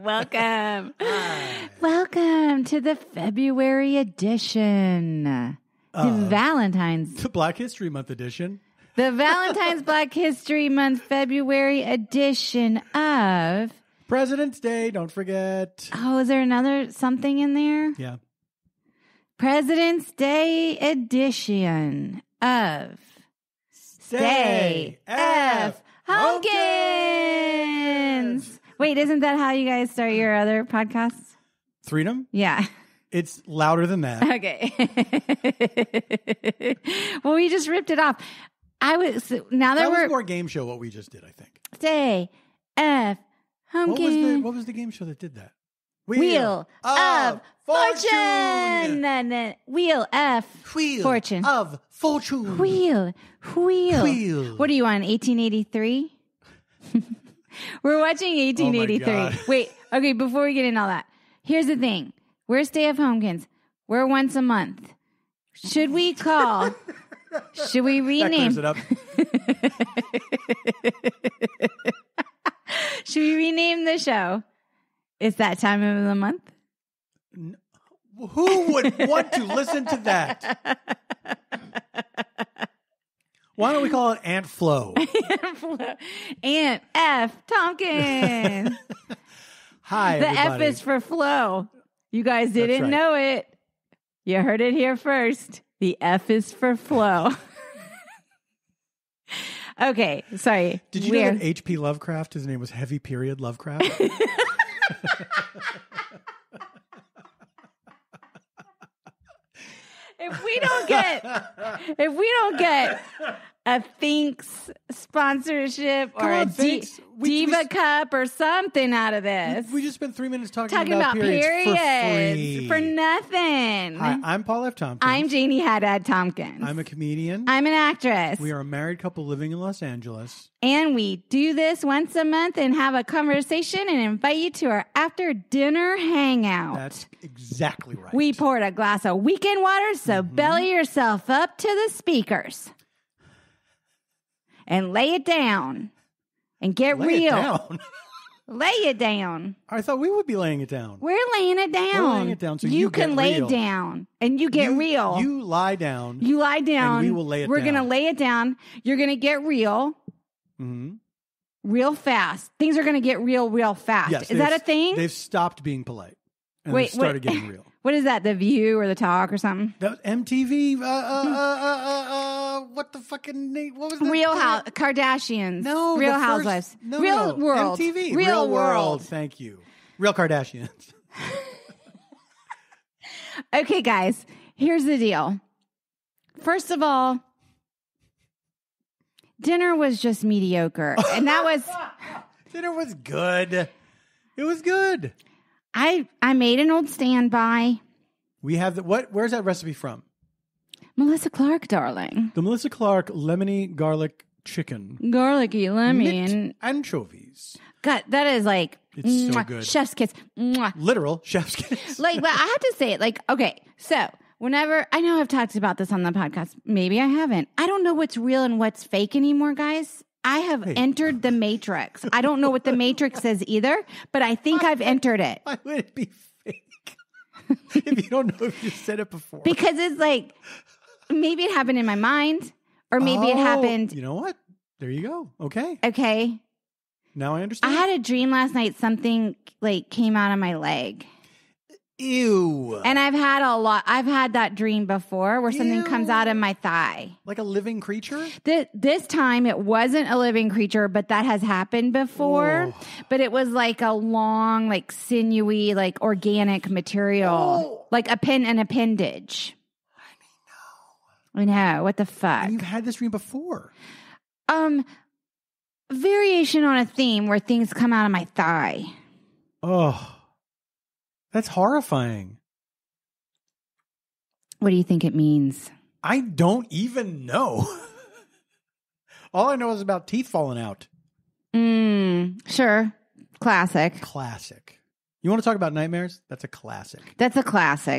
Welcome. Welcome to the February edition. The Black History Month edition. The Valentine's Black History Month February edition of President's Day, don't forget. Oh, is there another something in there? Yeah. President's Day edition of Stay F Homekins. Wait, isn't that how you guys start your other podcasts? Freedom? Yeah. It's louder than that. Okay. Well, we just ripped it off. That was more game show what we just did, I think. Stay F Homekins. What was the game show that did that? Wheel of Fortune. Wheel of Fortune. Of Fortune. Wheel. What are you on, 1883? We're watching 1883. Oh Wait, okay, before we get into all that, here's the thing. We're Stay F Homekins. We're once a month. Should we rename? That clears it up. Should we rename the show? It's that time of the month? Who would want to listen to that? Why don't we call it Aunt Flo? Aunt F. Tompkins. Hi, the everybody. F is for Flo. You guys didn't know it. You heard it here first. The F is for Flo. Okay, sorry. Did you know that H.P. Lovecraft, his name was Heavy Period Lovecraft? If we don't get a Thinks sponsorship or a Diva Cup or something out of this. We just spent 3 minutes talking about periods for nothing. Hi, I'm Paul F. Tompkins. I'm Janie Haddad Tompkins. I'm a comedian. I'm an actress. We are a married couple living in Los Angeles. And we do this once a month and have a conversation and invite you to our after dinner hangout. That's exactly right. We poured a glass of weekend water, so belly yourself up to the speakers. And lay it down. And get real. Lay it down. I thought we would be laying it down. We're laying it down. We're laying it down so you can lay real. it down. And you get real. You lie down. You lie down. And we will lay it We're down. going to lay it down. You're going to get real. Mm-hmm. Real fast. Things are going to get real fast. Yes, is that a thing? They've stopped being polite. And they've started getting real. What is that? The View or the Talk or something? That was MTV. What the fucking name? What was that? Real House. Kardashians. No. Real Housewives. Real World. MTV. Real World. Thank you. Real Kardashians. Okay, guys. Here's the deal. First of all, dinner was just mediocre. And that was... Dinner was good. It was good. I made an old standby. We have where's that recipe from? Melissa Clark, darling. The Melissa Clark lemony garlic chicken. Garlicky lemon. Knit anchovies. God, that is like it's so good. Chef's kiss. Literal chef's kiss. But I have to say it, okay, so whenever, I know I've talked about this on the podcast. Maybe I haven't. I don't know what's real and what's fake anymore, guys. I have entered the Matrix. I don't know what the Matrix is either, but I think I've entered it. Why would it be fake? If you don't know if you said it before. Because it's like, maybe it happened in my mind, or maybe it happened. You know what? There you go. Okay. Okay. Now I understand. I had a dream last night, something came out of my leg. Ew. And I've had that dream before where something comes out of my thigh. Like a living creature? This time it wasn't a living creature, but that has happened before. Oh. But it was like a long, sinewy, organic material. Like an appendage. I know. What the fuck? And you've had this dream before. Variation on a theme where things come out of my thigh. Oh. That's horrifying. What do you think it means? I don't even know. All I know is about teeth falling out. Sure. Classic. You want to talk about nightmares? That's a classic.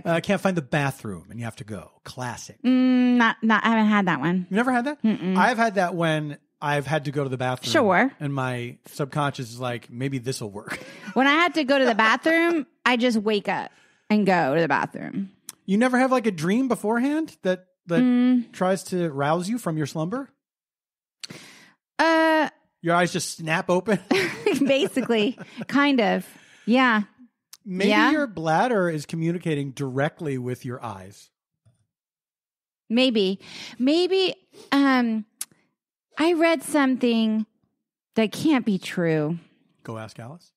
I can't find the bathroom and you have to go. Classic. I haven't had that one. You never had that? Mm-mm. I've had that when I've had to go to the bathroom. Sure. And my subconscious is like, maybe this will work. When I had to go to the bathroom, I just wake up and go to the bathroom. You never have like a dream beforehand that tries to rouse you from your slumber? Your eyes just snap open? Basically. Kind of. Yeah. Maybe your bladder is communicating directly with your eyes. Maybe. I read something that can't be true. Go ask Alice.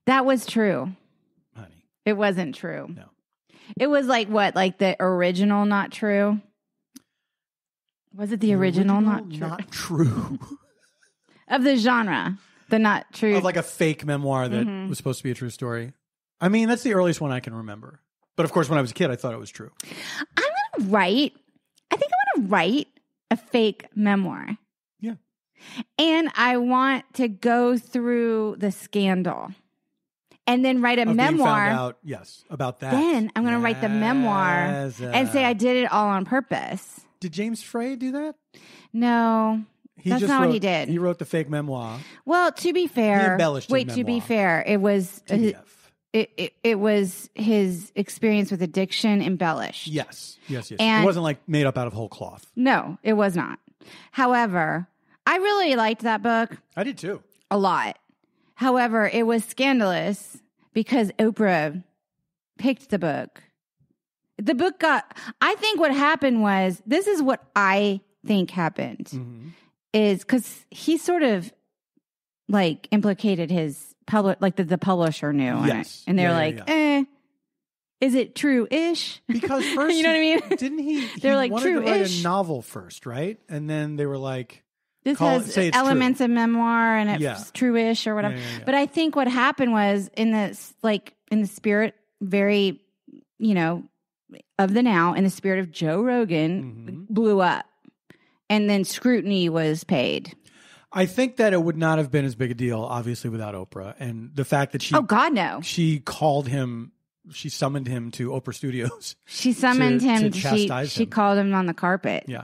That was true. Honey. It wasn't true. No. It was like what? Like the original not true? Was it the original not true? Not true. Of the genre. The not true. Of like a fake memoir that was supposed to be a true story. I mean, that's the earliest one I can remember. But of course, when I was a kid, I thought it was true. I think I want to write a fake memoir. Yeah. And I want to go through the scandal. And then write a memoir. Found out, yes, about that. Then I'm going to write the memoir and say I did it all on purpose. Did James Frey do that? No. That's not what he did. He wrote the fake memoir. Well, to be fair. He embellished his memoir. To be fair, it was it was his experience with addiction embellished. Yes. And it wasn't like made up out of whole cloth. No, it was not. However, I really liked that book. I did too. A lot. However, it was scandalous because Oprah picked the book. The book I think what happened was, this is what I think happened, is because he sort of like implicated his like the publisher knew. Yes. And they're is it true-ish? Because first, you know what I mean? Didn't he? They're like, wanted to write true-ish. a novel first, right? And then they were like, this has elements of memoir and it's true-ish or whatever. Yeah. But I think what happened was in the spirit, very, of the now, in the spirit of Joe Rogan, blew up. And then scrutiny was paid. I think that it would not have been as big a deal, obviously, without Oprah. And the fact that oh, God, no. She called him, she summoned him to Oprah Studios. She summoned him. To chastise she him. called him on the carpet. Yeah.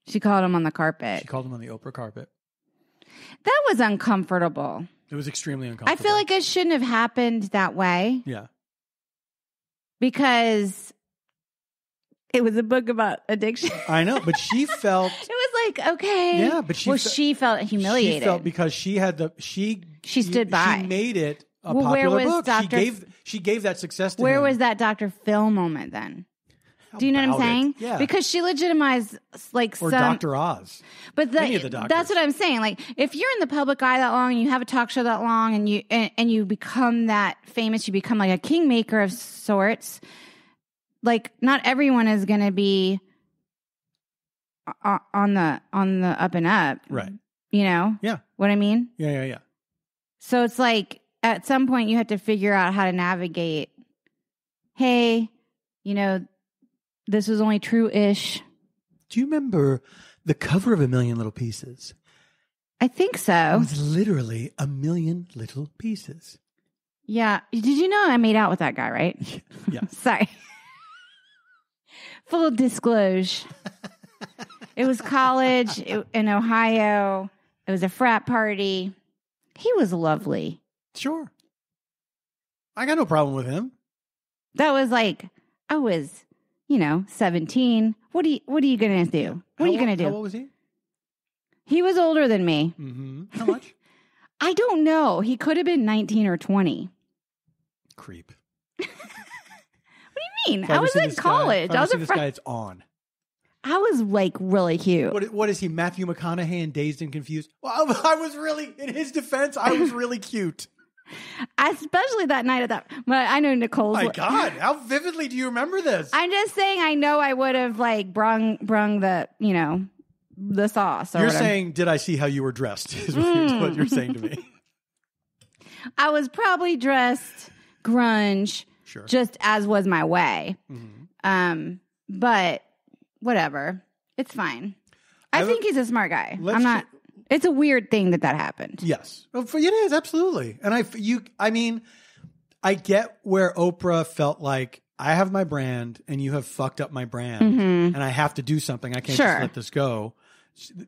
She called him on the carpet. She called him on the Oprah carpet. That was uncomfortable. It was extremely uncomfortable. I feel like it shouldn't have happened that way. Yeah. Because it was a book about addiction. I know, but she felt... It was like, okay. Yeah, but she felt humiliated. She felt because she had she stood by. She made it a popular book. She gave that success to him. Where was that Dr. Phil moment then? Do you know what I'm saying? Yeah. Because she legitimized or Dr. Oz. But any of the doctors. That's what I'm saying. Like, if you're in the public eye that long and you have a talk show that long and you become that famous, you become like a kingmaker of sorts. Like, not everyone is going to be on the up and up. Right. You know? Yeah. What I mean? Yeah. So it's like, at some point you have to figure out how to navigate. Hey, this was only true-ish. Do you remember the cover of A Million Little Pieces? I think so. It was literally a million little pieces. Yeah. Did you know I made out with that guy, right? Yeah. Sorry. Full disclosure. It was college in Ohio. It was a frat party. He was lovely. Sure. I got no problem with him. That was like, I was... 17. What are you going to do? What are you going to do? How old was he? He was older than me. Mm-hmm. How much? I don't know. He could have been 19 or 20. Creep. What do you mean? I was in college. I was this guy. It's on. I was like really cute. What is he? Matthew McConaughey in Dazed and Confused? Well, I was really, in his defense, I was really cute. Especially that night at that. But I know Nicole's. My God, how vividly do you remember this? I'm just saying. I know I would have like brung the the sauce. Or you're whatever. saying, did I see how you were dressed? Is what you're saying to me. I was probably dressed grunge, sure, just as was my way. Mm-hmm. But whatever, it's fine. I think he's a smart guy. I'm not. It's a weird thing that happened. Yes. It is, absolutely. And I get where Oprah felt like, I have my brand and you have fucked up my brand and I have to do something. I can't just let this go.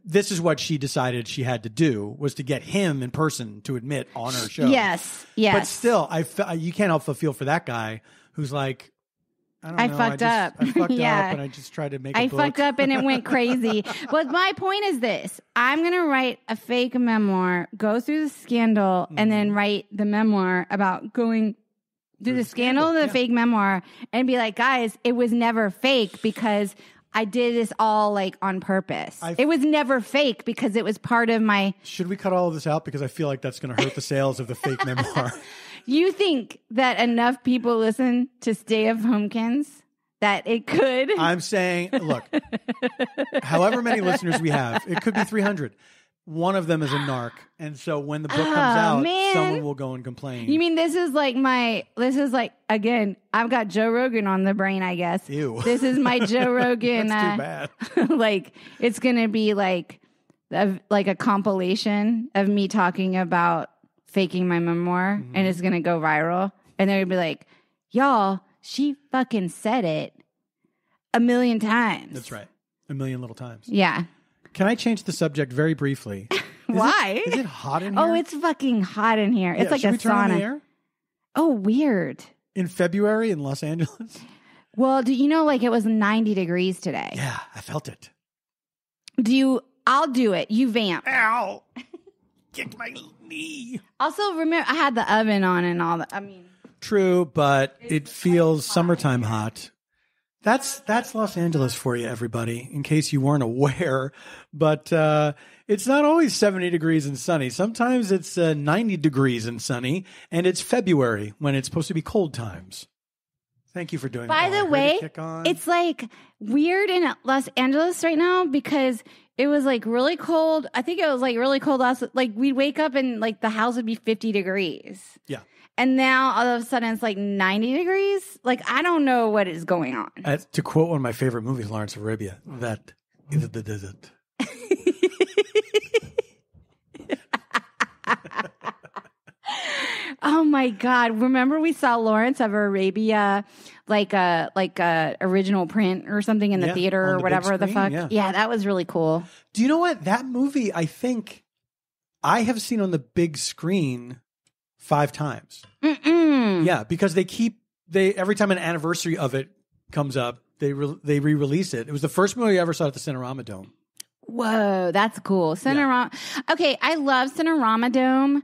this is what she decided she had to do, was to get him in person to admit on her show. Yes. But still, you can't help but feel for that guy who's like, I fucked up. I fucked up and I just tried to make a book. Fucked up and it went crazy. But my point is this. I'm going to write a fake memoir, go through the scandal, and then write the memoir about going through the scandal, the fake memoir, and be like, guys, it was never fake because I did this all like on purpose. It was never fake because it was part of my... Should we cut all of this out? Because I feel like that's going to hurt the sales of the fake memoir. You think that enough people listen to Stayfhomekins that it could? I'm saying, look, however many listeners we have, it could be 300. One of them is a narc. And so when the book comes out, someone will go and complain. You mean this is like, again, I've got Joe Rogan on the brain, I guess. Ew. This is my Joe Rogan. That's too bad. Like, it's going to be like a compilation of me talking about faking my memoir, and it's going to go viral. And they're going to be like, y'all, she fucking said it 1,000,000 times. That's right. 1,000,000 little times. Yeah. Can I change the subject very briefly? Why? Is it hot in here? Oh, it's fucking hot in here. It's like should a we turn on sauna. the air? Oh, weird. In February in Los Angeles? Well, do you know, like, it was 90 degrees today? Yeah, I felt it. I'll do it. You vamp. Ow. Kicked my knee. Also, remember, I had the oven on and all that. I mean, true, but it feels summertime hot. That's Los Angeles for you, everybody, in case you weren't aware. But it's not always 70 degrees and sunny. Sometimes it's 90 degrees and sunny, and it's February when it's supposed to be cold times. Thank you for doing that. By the way, it's like weird in Los Angeles right now because it was like really cold. I think it was like really cold last. Like we'd wake up and like the house would be 50 degrees. Yeah. And now all of a sudden it's like 90 degrees. Like I don't know what is going on. To quote one of my favorite movies, Lawrence of Arabia, that is the desert. Oh my God. Remember we saw Lawrence of Arabia, like a original print or something in the theater or whatever the fuck. Yeah, that was really cool. Do you know what? That movie, I think I have seen on the big screen 5 times. Yeah, because they every time an anniversary of it comes up, they re-release it. It was the first movie I ever saw at the Cinerama Dome. Whoa, that's cool. Cinerama. Yeah. Okay, I love Cinerama Dome,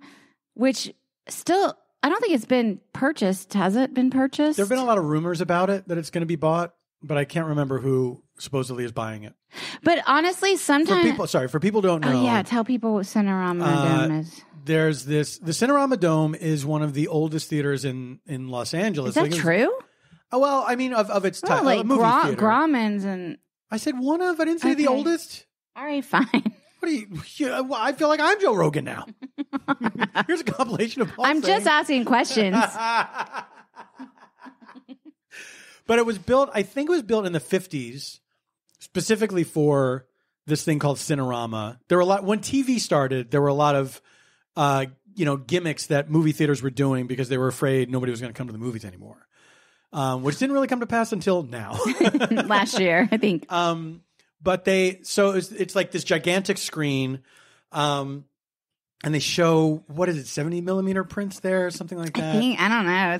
which still, I don't think it's been purchased. Has it been purchased? There have been a lot of rumors about it, that it's going to be bought, but I can't remember who supposedly is buying it. But honestly, sometimes... For people who don't know... Oh, yeah, tell people what Cinerama Dome is. There's this... The Cinerama Dome is one of the oldest theaters in Los Angeles. Is that true? Oh, well, I mean, of its type. Like movie theater. Grauman's and... I said one of? I didn't say the oldest? All right, fine. What are you? I feel like I'm Joe Rogan now. Here's a compilation of Paul I'm just asking questions. But it was built, I think it was built in the 50s, specifically for this thing called Cinerama. There were a lot, when TV started, there were a lot of, gimmicks that movie theaters were doing because they were afraid nobody was going to come to the movies anymore. Which didn't really come to pass until now. Last year, I think. But it's like this gigantic screen, and they show, what is it, 70 millimeter prints there or something like that? I don't know.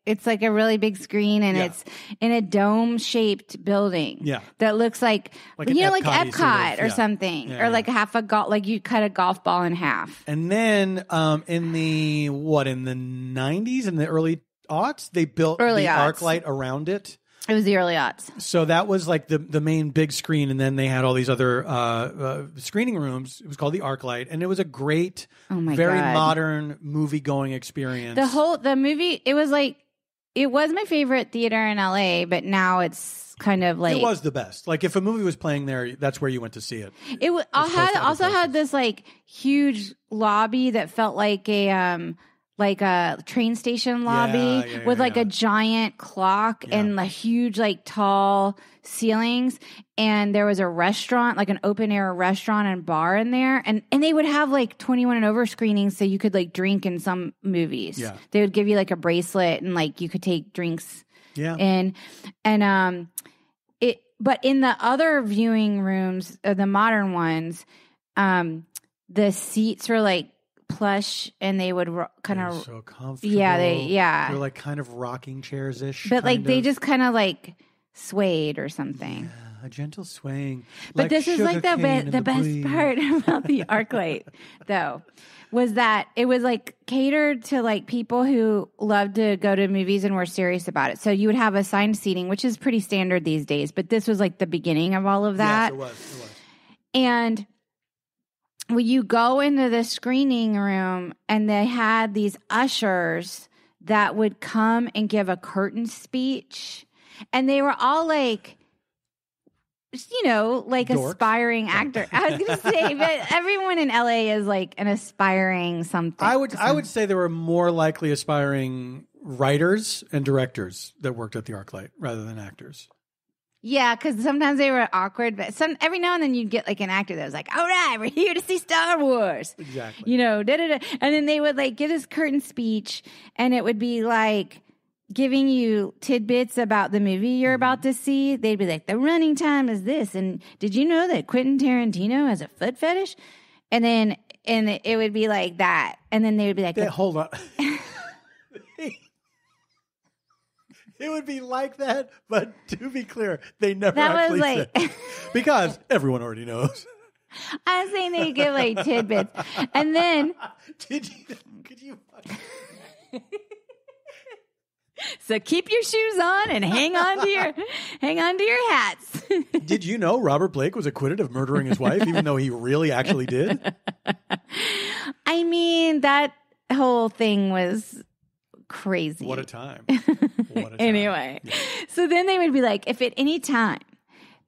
It's like a really big screen, and it's in a dome shaped building. Yeah, that looks like like Epcot sort of, or something, or like half a golf, like you cut a golf ball in half. And then in the 90s, in the early aughts, they built the arc light around it. It was the early aughts. So that was like the main big screen, and then they had all these other screening rooms. It was called the ArcLight, and it was a great, very modern movie-going experience. The movie, it was my favorite theater in LA, but now it's kind of like... It was the best. Like if a movie was playing there, that's where you went to see it. It also had this like huge lobby that felt like a train station lobby with like a giant clock and the huge like tall ceilings, and there was a restaurant, like an open air restaurant and bar in there, and they would have like 21 and over screenings, so you could like drink in some movies. Yeah, they would give you like a bracelet and like you could take drinks. Yeah, and but in the other viewing rooms, the modern ones, the seats were like plush, and they would kind of so comfortable. They're like kind of rocking chairs ish, but like they just kind of like swayed or something. Yeah, a gentle swaying. But like this is like the best breeze. part about the ArcLight, though, was that it was like catered to like people who love to go to movies and were serious about it. So you would have assigned seating, which is pretty standard these days. But this was like the beginning of all of that. Yes, it was. And when you go into the screening room, and they had these ushers that would come and give a curtain speech, and they were all like, you know, like dorks. Aspiring actor. I was going to say, but everyone in LA is like an aspiring something. I would say there were more likely aspiring writers and directors that worked at the ArcLight rather than actors. Yeah, because sometimes they were awkward, but every now and then you'd get like an actor that was like, all right, we're here to see Star Wars. Exactly. You know, da-da-da. And then they would like give this curtain speech, and it would be like giving you tidbits about the movie you're about to see. They'd be like, the running time is this. And did you know that Quentin Tarantino has a foot fetish? And it would be like that. And then they would be like, hold on. It would be like that, but to be clear, they never actually said. Because everyone already knows. I was saying they give like tidbits. And then could you so keep your shoes on and hang on to your hats. Did you know Robert Blake was acquitted of murdering his wife, even though he really actually did? I mean, that whole thing was crazy. What a time. Anyway, yeah. So then they would be like, if at any time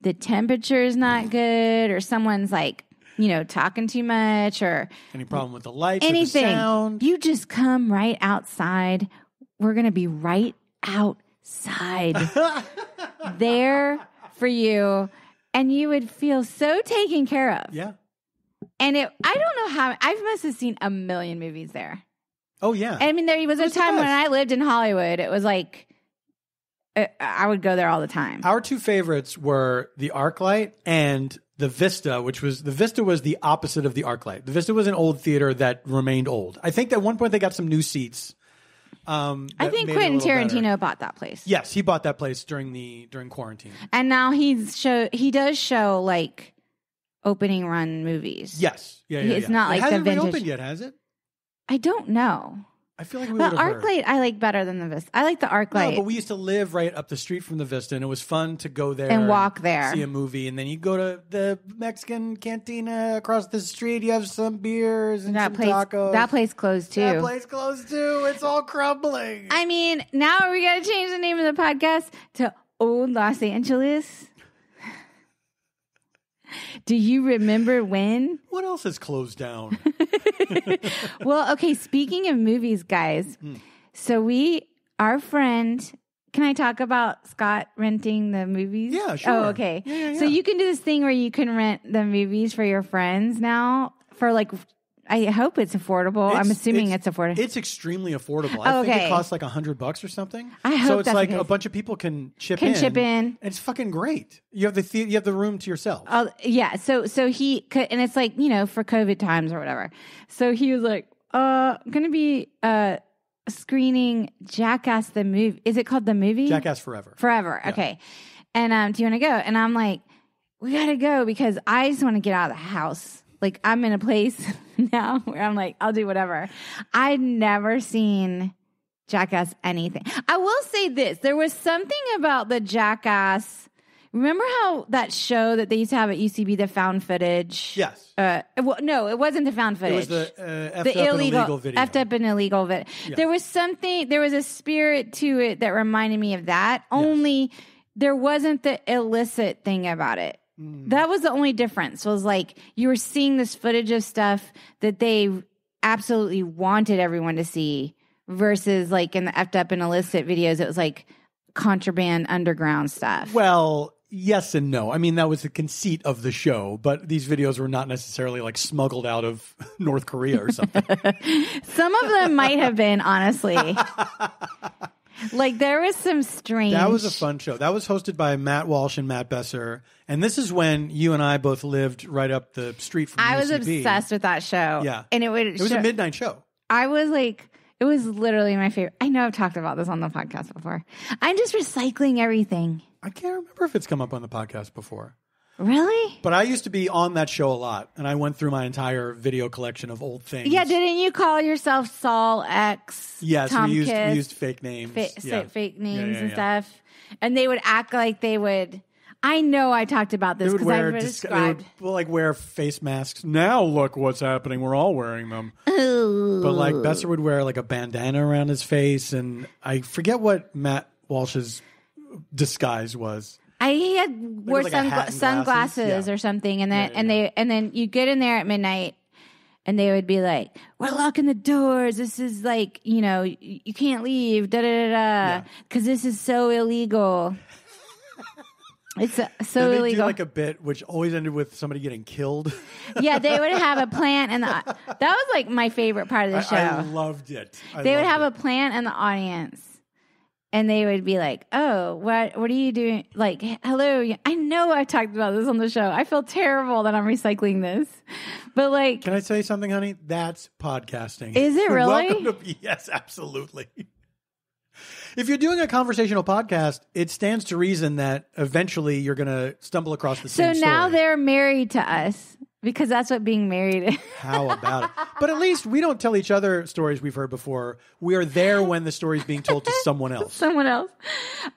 the temperature is not good, or someone's like, you know, talking too much, or any problem with the lights, anything, or the sound, you just come right outside. We're going to be right outside there for you, and you would feel so taken care of. Yeah. And I don't know how, I must have seen a million movies there. Oh, yeah. I mean, there was a time when I lived in Hollywood, it was like, I would go there all the time. Our two favorites were the ArcLight and the Vista, the Vista was the opposite of the ArcLight. The Vista was an old theater that remained old. I think at one point they got some new seats. I think Quentin Tarantino bought that place. Yes, he bought that place during quarantine. And now he does show like opening run movies. Yes. Yeah. It's not like the vintage. It hasn't reopened yet, has it? I don't know. I feel like we would have heard. The ArcLight I like better than the Vista. I like the ArcLight. No, but we used to live right up the street from the Vista, and it was fun to go there and walk there, see a movie, and then you go to the Mexican cantina across the street. You have some beers and some tacos. That place closed too. It's all crumbling. I mean, now we got to change the name of the podcast to Old Los Angeles. Do you remember when? What else is closed down? Well, okay, speaking of movies, guys. So our friend, can I talk about Scott renting the movies? Yeah, sure. Oh, okay. Yeah. So you can do this thing where you can rent the movies for your friends now for like, I hope it's affordable. I'm assuming it's affordable. It's extremely affordable. I think it costs like $100 or something. I hope so. It's that's like okay. a bunch of people can chip in. And it's fucking great. You have the room to yourself. Yeah. So he could, and it's like, you know, for COVID times or whatever. So he was like, going to be screening Jackass the movie. Is it called the movie? Jackass Forever. Yeah. Okay. And do you want to go? And I'm like, we got to go because I just want to get out of the house. Like, I'm in a place now where I'm like, I'll do whatever. I'd never seen Jackass anything. I will say this. There was something about the Jackass. Remember how that show that they used to have at UCB, the found footage? Yes. No, it wasn't the found footage. It was the illegal video. Effed up and illegal video. Yeah. There was a spirit to it that reminded me of that. Only there wasn't the illicit thing about it. That was the only difference, was like you were seeing this footage of stuff that they absolutely wanted everyone to see versus like in the effed up and illicit videos, it was like contraband underground stuff. Well, yes and no. I mean, that was the conceit of the show, but these videos were not necessarily like smuggled out of North Korea or something. Some of them might have been, honestly. Like there was some strange. That was a fun show. That was hosted by Matt Walsh and Matt Besser. And this is when you and I both lived right up the street from I was UCB. obsessed with that show. Yeah. And it was a midnight show. I was like, it was literally my favorite. I know I've talked about this on the podcast before. I'm just recycling everything. I can't remember if it's come up on the podcast before. Really? But I used to be on that show a lot, and I went through my entire video collection of old things. Yeah, didn't you call yourself Saul X? Yes, Tom we Kiss, used fake names. fake names and stuff. And they would act like they would. I know I talked about this because I've described. They would wear face masks. Now look what's happening. We're all wearing them. Ooh. But like Besser would wear like a bandana around his face, and I forget what Matt Walsh's disguise was. He had wore like sunglasses or something, and then you get in there at midnight, and they would be like, "We're locking the doors. This is like, you can't leave, because this is so illegal." It's so they illegal. Do like a bit which always ended with somebody getting killed. Yeah, they would have a plant, and that was like my favorite part of the show. I loved it. They would have a plant in the audience. And they would be like, "Oh, what are you doing?" Like, "Hello." I know I talked about this on the show. I feel terrible that I'm recycling this. But like, can I say something, honey? That's podcasting. Is it really? Yes, absolutely. If you're doing a conversational podcast, it stands to reason that eventually you're going to stumble across the same story. So now they're married to us. Because that's what being married is. How about it? But at least we don't tell each other stories we've heard before. We are there when the story is being told to someone else. Someone else.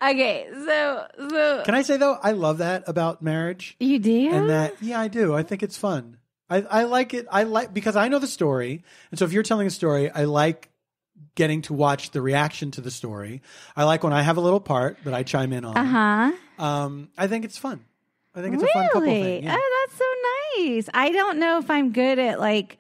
Okay, so can I say though, I love that about marriage. You do? And I do. I think it's fun. I like it. Because I know the story. And so if you're telling a story, I like getting to watch the reaction to the story. I like when I have a little part that I chime in on. I think it's fun. I think it's a fun couple thing. Yeah. Oh, that's so nice. I don't know if I'm good at like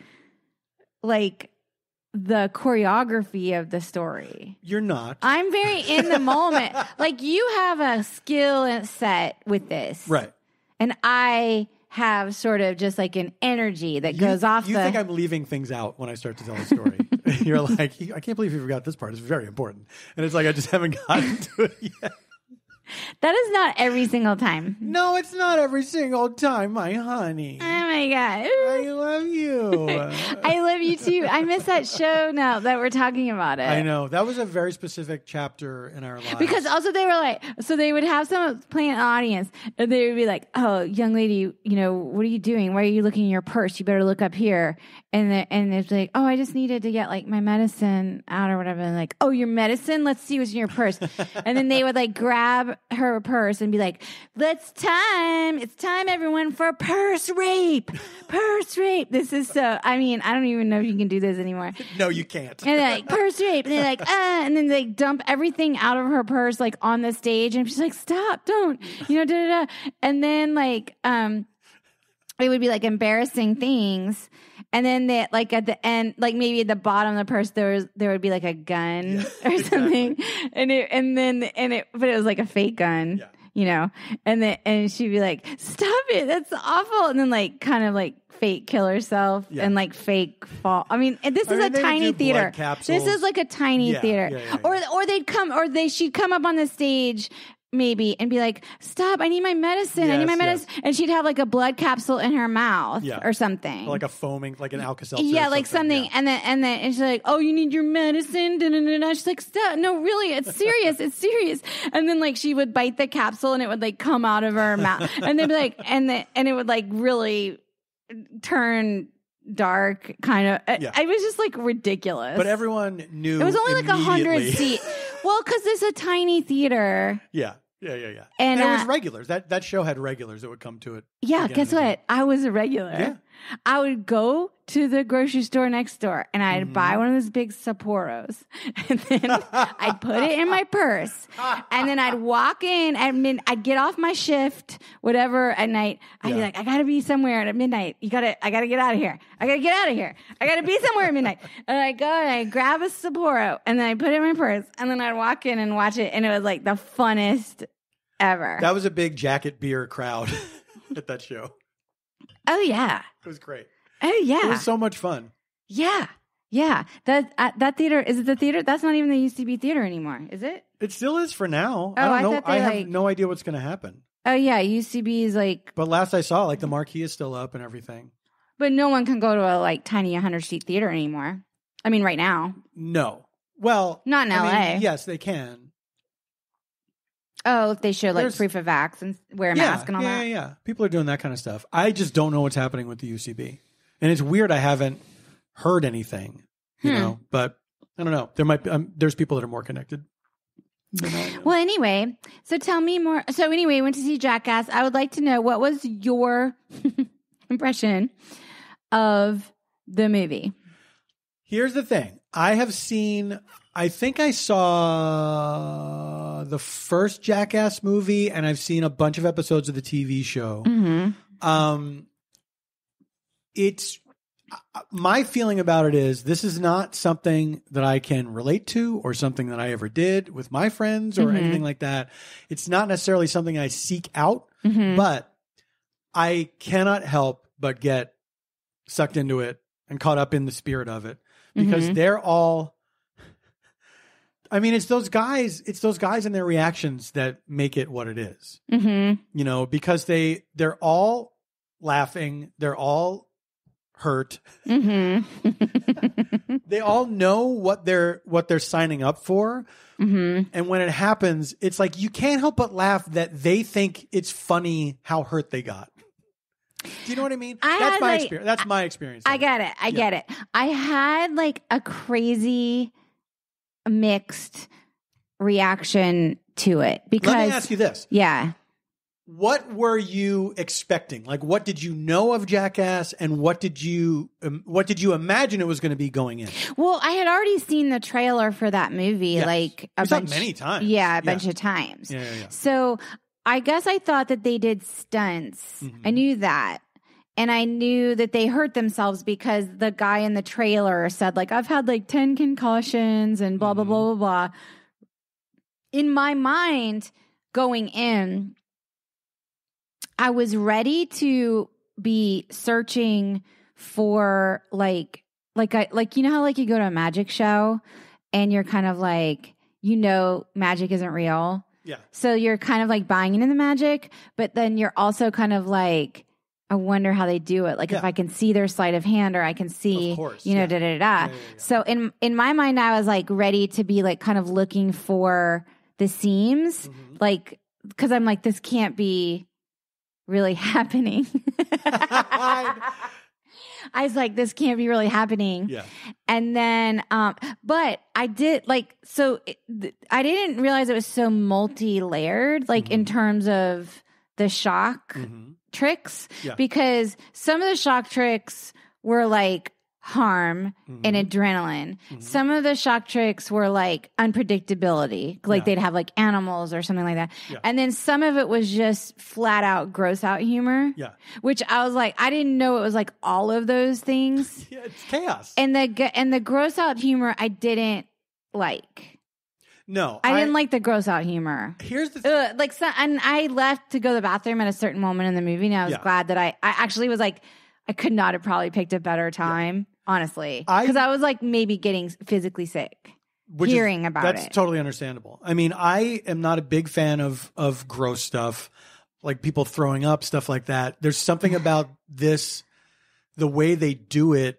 the choreography of the story. You're not. I'm very in the moment. Like you have a skill set with this. Right. And I have sort of just like an energy that goes off. You think I'm leaving things out when I start to tell a story. You're like, I can't believe you forgot this part. It's very important. And it's like, I just haven't gotten to it yet. That is not every single time. No, it's not every single time, my honey. Oh my God. I love you. I love you too. I miss that show now that we're talking about it. I know. That was a very specific chapter in our lives. Because also they were like, so they would have someone playing an audience and they would be like, "Oh, young lady, what are you doing? Why are you looking in your purse? You better look up here." And it's like, "Oh, I just needed to get like my medicine out or whatever." And like, "Oh, your medicine? Let's see what's in your purse." And then they would like grab her purse and be like, "It's time everyone for purse rape. Purse rape." This is so, I don't even know if you can do this anymore. No, you can't. And they're like, "Purse rape." And they're like, and then they dump everything out of her purse like on the stage and she's like, "Stop, don't," And then like it would be like embarrassing things. And then they like at the end, like maybe at the bottom of the purse, there would be like a gun or something, but it was like a fake gun, and she'd be like, "Stop it, that's awful," and then like kind of like fake kill herself and like fake fall. And this is a tiny theater. This is like a tiny theater, or she'd come up on the stage. Maybe and be like, "Stop! I need my medicine. I need my medicine." And she'd have like a blood capsule in her mouth or something, or like a foaming, like an Alka-Seltzer. Yeah, like something. Yeah. And then she's like, "Oh, you need your medicine." She's like, "Stop! No, really, it's serious. It's serious." And then like she would bite the capsule and it would like come out of her mouth, and they'd be like, and it would like really turn dark, kind of. It was just like ridiculous. But everyone knew it was only like 100 seats. Well, because it's a tiny theater. Yeah. And it was regulars. That show had regulars that would come to it. Yeah, guess what? I was a regular. Yeah. I would go to the grocery store next door and I'd buy one of those big Sapporos. And then I'd put it in my purse. And then I'd walk in and I'd get off my shift, whatever, at night. I'd be like, "I gotta be somewhere at midnight. I gotta get out of here. I gotta be somewhere at midnight." And I go and I grab a Sapporo and then I put it in my purse. And then I'd walk in and watch it. And it was like the funnest ever. That was a big jacket beer crowd at that show. Oh, yeah. It was great. Oh, yeah. It was so much fun. Yeah. Yeah. That theater, is it the theater? That's not even the UCB theater anymore, is it? It still is for now. Oh, I don't I know. thought they, I have like- no idea what's going to happen. Oh, yeah. UCB is like, But last I saw, like the marquee is still up and everything. but no one can go to a like tiny 100-seat theater anymore. I mean, right now. No. Well, Not in LA. yes, they can. Oh, if they show like There's- proof of vax and wear a mask and all that. Yeah. People are doing that kind of stuff. I just don't know what's happening with the UCB. And it's weird I haven't heard anything, you know, but I don't know. There might be, there's people that are more connected. Well, anyway, so tell me more. So anyway, went to see Jackass. I would like to know, what was your impression of the movie? Here's the thing. I think I saw the first Jackass movie, and I've seen a bunch of episodes of the TV show. Mm-hmm. It's my feeling about it is this is not something that I can relate to or something that I ever did with my friends or anything like that. It's not necessarily something I seek out, but I cannot help but get sucked into it and caught up in the spirit of it because they're all, I mean, it's those guys and their reactions that make it what it is, you know, because they're all laughing. They're all hurt. They all know what they're signing up for. And when it happens, it's like you can't help but laugh that they think it's funny how hurt they got. Do you know what I mean? That's my experience. That's my experience. I get it. I get it. I had like a crazy mixed reaction to it because let me ask you this. Yeah. What were you expecting? Like, what did you know of Jackass, and what did you imagine it was going to be going in? Well, I had already seen the trailer for that movie, like a bunch, many times. Yeah, a bunch of times. Yeah. So I guess I thought that they did stunts. I knew that. And I knew that they hurt themselves because the guy in the trailer said, like, I've had like 10 concussions and blah, blah, blah, blah, blah. In my mind, going in, I was ready to be searching for like you know how like you go to a magic show and you're kind of like, you know, magic isn't real. Yeah. So you're kind of like buying into the magic, but then you're also kind of like, I wonder how they do it. Like if I can see their sleight of hand or I can see, of course, you know, da da da. So in my mind, I was like ready to be like kind of looking for the seams, like, because I'm like, this can't be really happening. I was like, this can't be really happening. Yeah. And then, but I did like, so I didn't realize it was so multi-layered, like in terms of the shock tricks, because some of the shock tricks were like harm and adrenaline. Some of the shock tricks were like unpredictability, like they'd have like animals or something like that. And then some of it was just flat out gross out humor, which I was like, I didn't know it was like all of those things. Yeah, it's chaos. And the gross out humor I didn't like. No, I didn't like the gross out humor. Here's the and I left to go to the bathroom at a certain moment in the movie, and I was glad that I actually was like, I could not have probably picked a better time, honestly, because I was like maybe getting physically sick hearing about it. That's totally understandable. I mean, I am not a big fan of gross stuff, like people throwing up, stuff like that. There's something about this, the way they do it.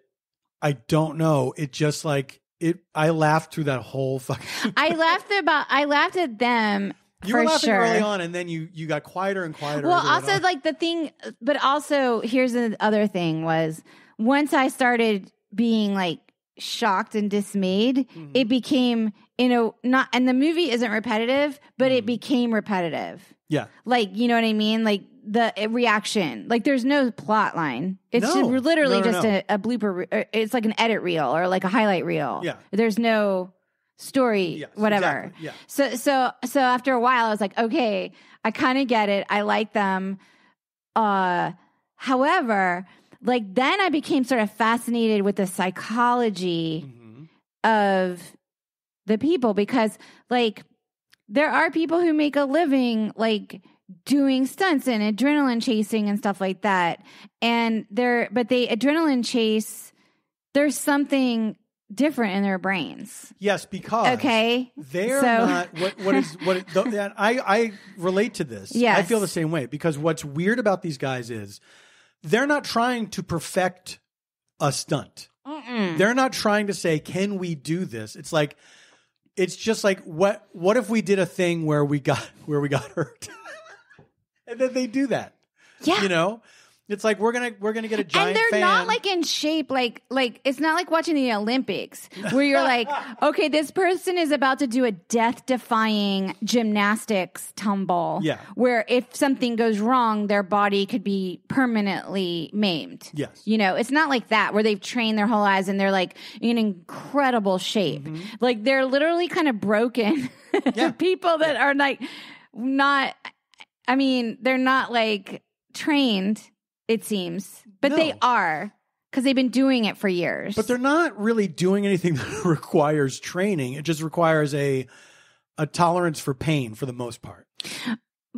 I don't know. It just like it. I laughed through that whole fucking. I laughed at them. You were laughing early on, and then you got quieter and quieter. Well, also like the thing, but also here's the other thing was once I started being like shocked and dismayed, it became not, and the movie isn't repetitive, but it became repetitive. Yeah, like you know what I mean, like the reaction, like there's no plot line. It's literally just a blooper. It's like an edit reel or like a highlight reel. Yeah, there's no story, whatever. Exactly. Yeah. So after a while, I was like, okay, I kind of get it. I like them. However, like then I became sort of fascinated with the psychology of the people because like there are people who make a living like doing stunts and adrenaline chasing and stuff like that. And they adrenaline chase, there's something different in their brains. Yes, because they're not I relate to this. Yes. I feel the same way, because what's weird about these guys is they're not trying to perfect a stunt. They're not trying to say, can we do this? It's just like, what if we did a thing where we got hurt? And then they do that. Yeah. You know? It's like we're gonna get a giant fan. And they're not like in shape, like it's not like watching the Olympics where you're like, okay, this person is about to do a death-defying gymnastics tumble. Yeah. Where if something goes wrong, their body could be permanently maimed. Yes. You know, it's not like that where they've trained their whole lives and they're like in incredible shape. Like they're literally kind of broken. Yeah. People that are like they're not like trained. It seems. But they are, because they've been doing it for years. But they're not really doing anything that requires training. It just requires a tolerance for pain for the most part.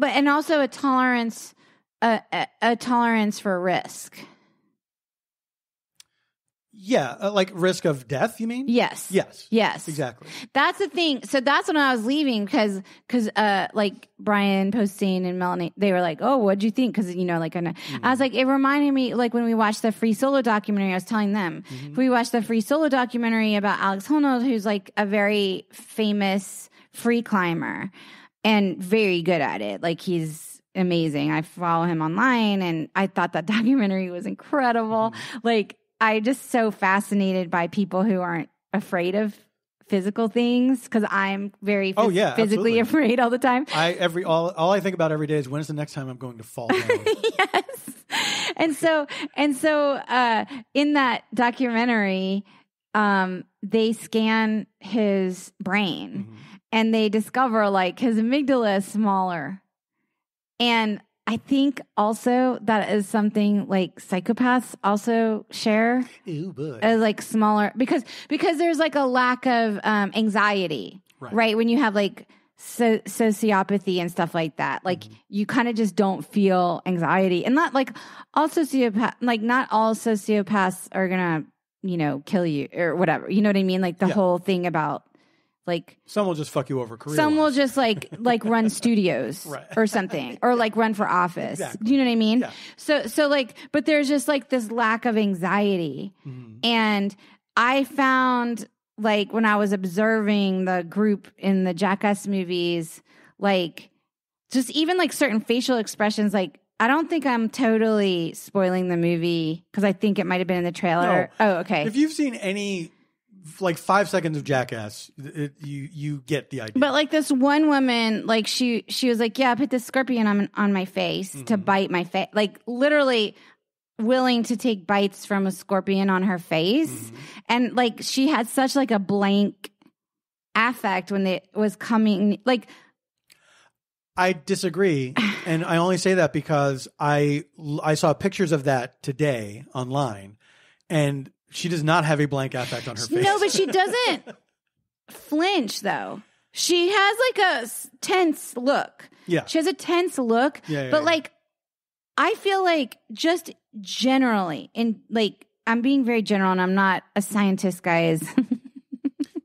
And also a tolerance for risk. Yeah, like risk of death, you mean? Yes. Exactly. That's the thing. So that's when I was leaving because like Brian Posteen and Melanie, they were like, "Oh, what'd you think?" Because I was like, it reminded me like when we watched the Free Solo documentary. I was telling them we watched the Free Solo documentary about Alex Honnold, who's like a very famous free climber and very good at it. Like he's amazing. I follow him online, and I thought that documentary was incredible. Like. I'm just so fascinated by people who aren't afraid of physical things because I'm very physically afraid all the time. All I think about every day is when's the next time I'm going to fall down. Yes. And so in that documentary, they scan his brain and they discover like his amygdala is smaller. And I think also that is something like psychopaths also share. Ew, boy. As like smaller because there's like a lack of anxiety, right? When you have like sociopathy and stuff like that, like you kind of just don't feel anxiety, and not like all not all sociopaths are gonna kill you or whatever. You know what I mean? Like the whole thing about. Like some will just fuck you over career. Some will just like run studios or something, or like run for office. Exactly. Do you know what I mean? Yeah. So like, but there's just like this lack of anxiety. And I found like when I was observing the group in the Jackass movies, like just even like certain facial expressions, like I don't think I'm totally spoiling the movie because I think it might have been in the trailer. No. Oh, okay. If you've seen any like 5 seconds of Jackass, you get the idea. But like this one woman, like she was like, yeah, I put this scorpion on my face to bite my face, like literally willing to take bites from a scorpion on her face. And like she had such like a blank affect when it was coming. Like I disagree, and I only say that because I saw pictures of that today online, and she does not have a blank affect on her face. No, but she doesn't flinch, though. She has like a tense look. Yeah. She has a tense look. But like, I feel like just generally, in like, I'm being very general and I'm not a scientist, guys.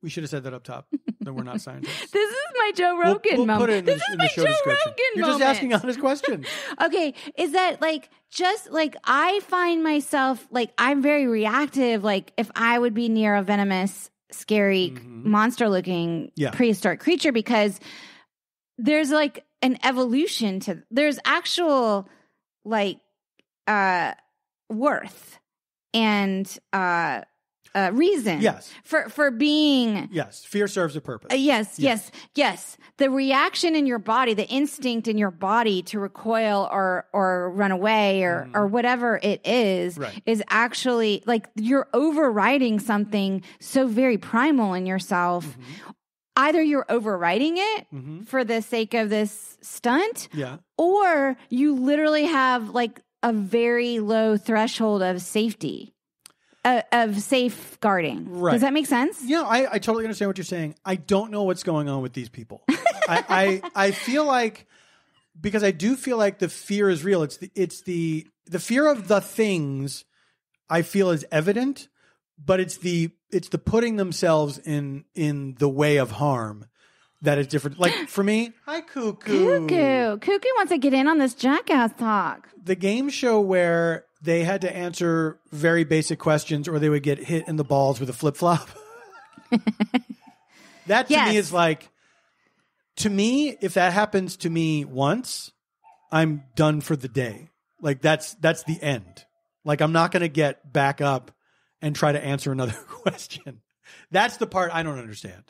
We should have said that up top. That we're not scientists. This is my Joe Rogan moment. Put it in the show description. You're just asking honest questions. Okay, is that like just like I find myself like I'm very reactive. Like if I would be near a venomous, scary, monster-looking prehistoric creature, because there's like an evolution to there's actual like worth and reason for being fear serves a purpose. Yes. The reaction in your body, the instinct in your body to recoil or run away or whatever it is actually like you're overriding something so very primal in yourself. Either you're overriding it for the sake of this stunt, or you literally have like a very low threshold of safety. Of safeguarding. Right. Does that make sense? Yeah, I totally understand what you're saying. I don't know what's going on with these people. I feel like, because I do feel like the fear is real. It's the fear of the things I feel is evident, but it's the putting themselves in the way of harm that is different. Like for me, hi Cuckoo. Cuckoo wants to get in on this Jackass talk. The game show where they had to answer very basic questions or they would get hit in the balls with a flip-flop. That to me is like, to me, if that happens to me once, I'm done for the day. Like that's the end. Like I'm not going to get back up and try to answer another question. That's the part I don't understand.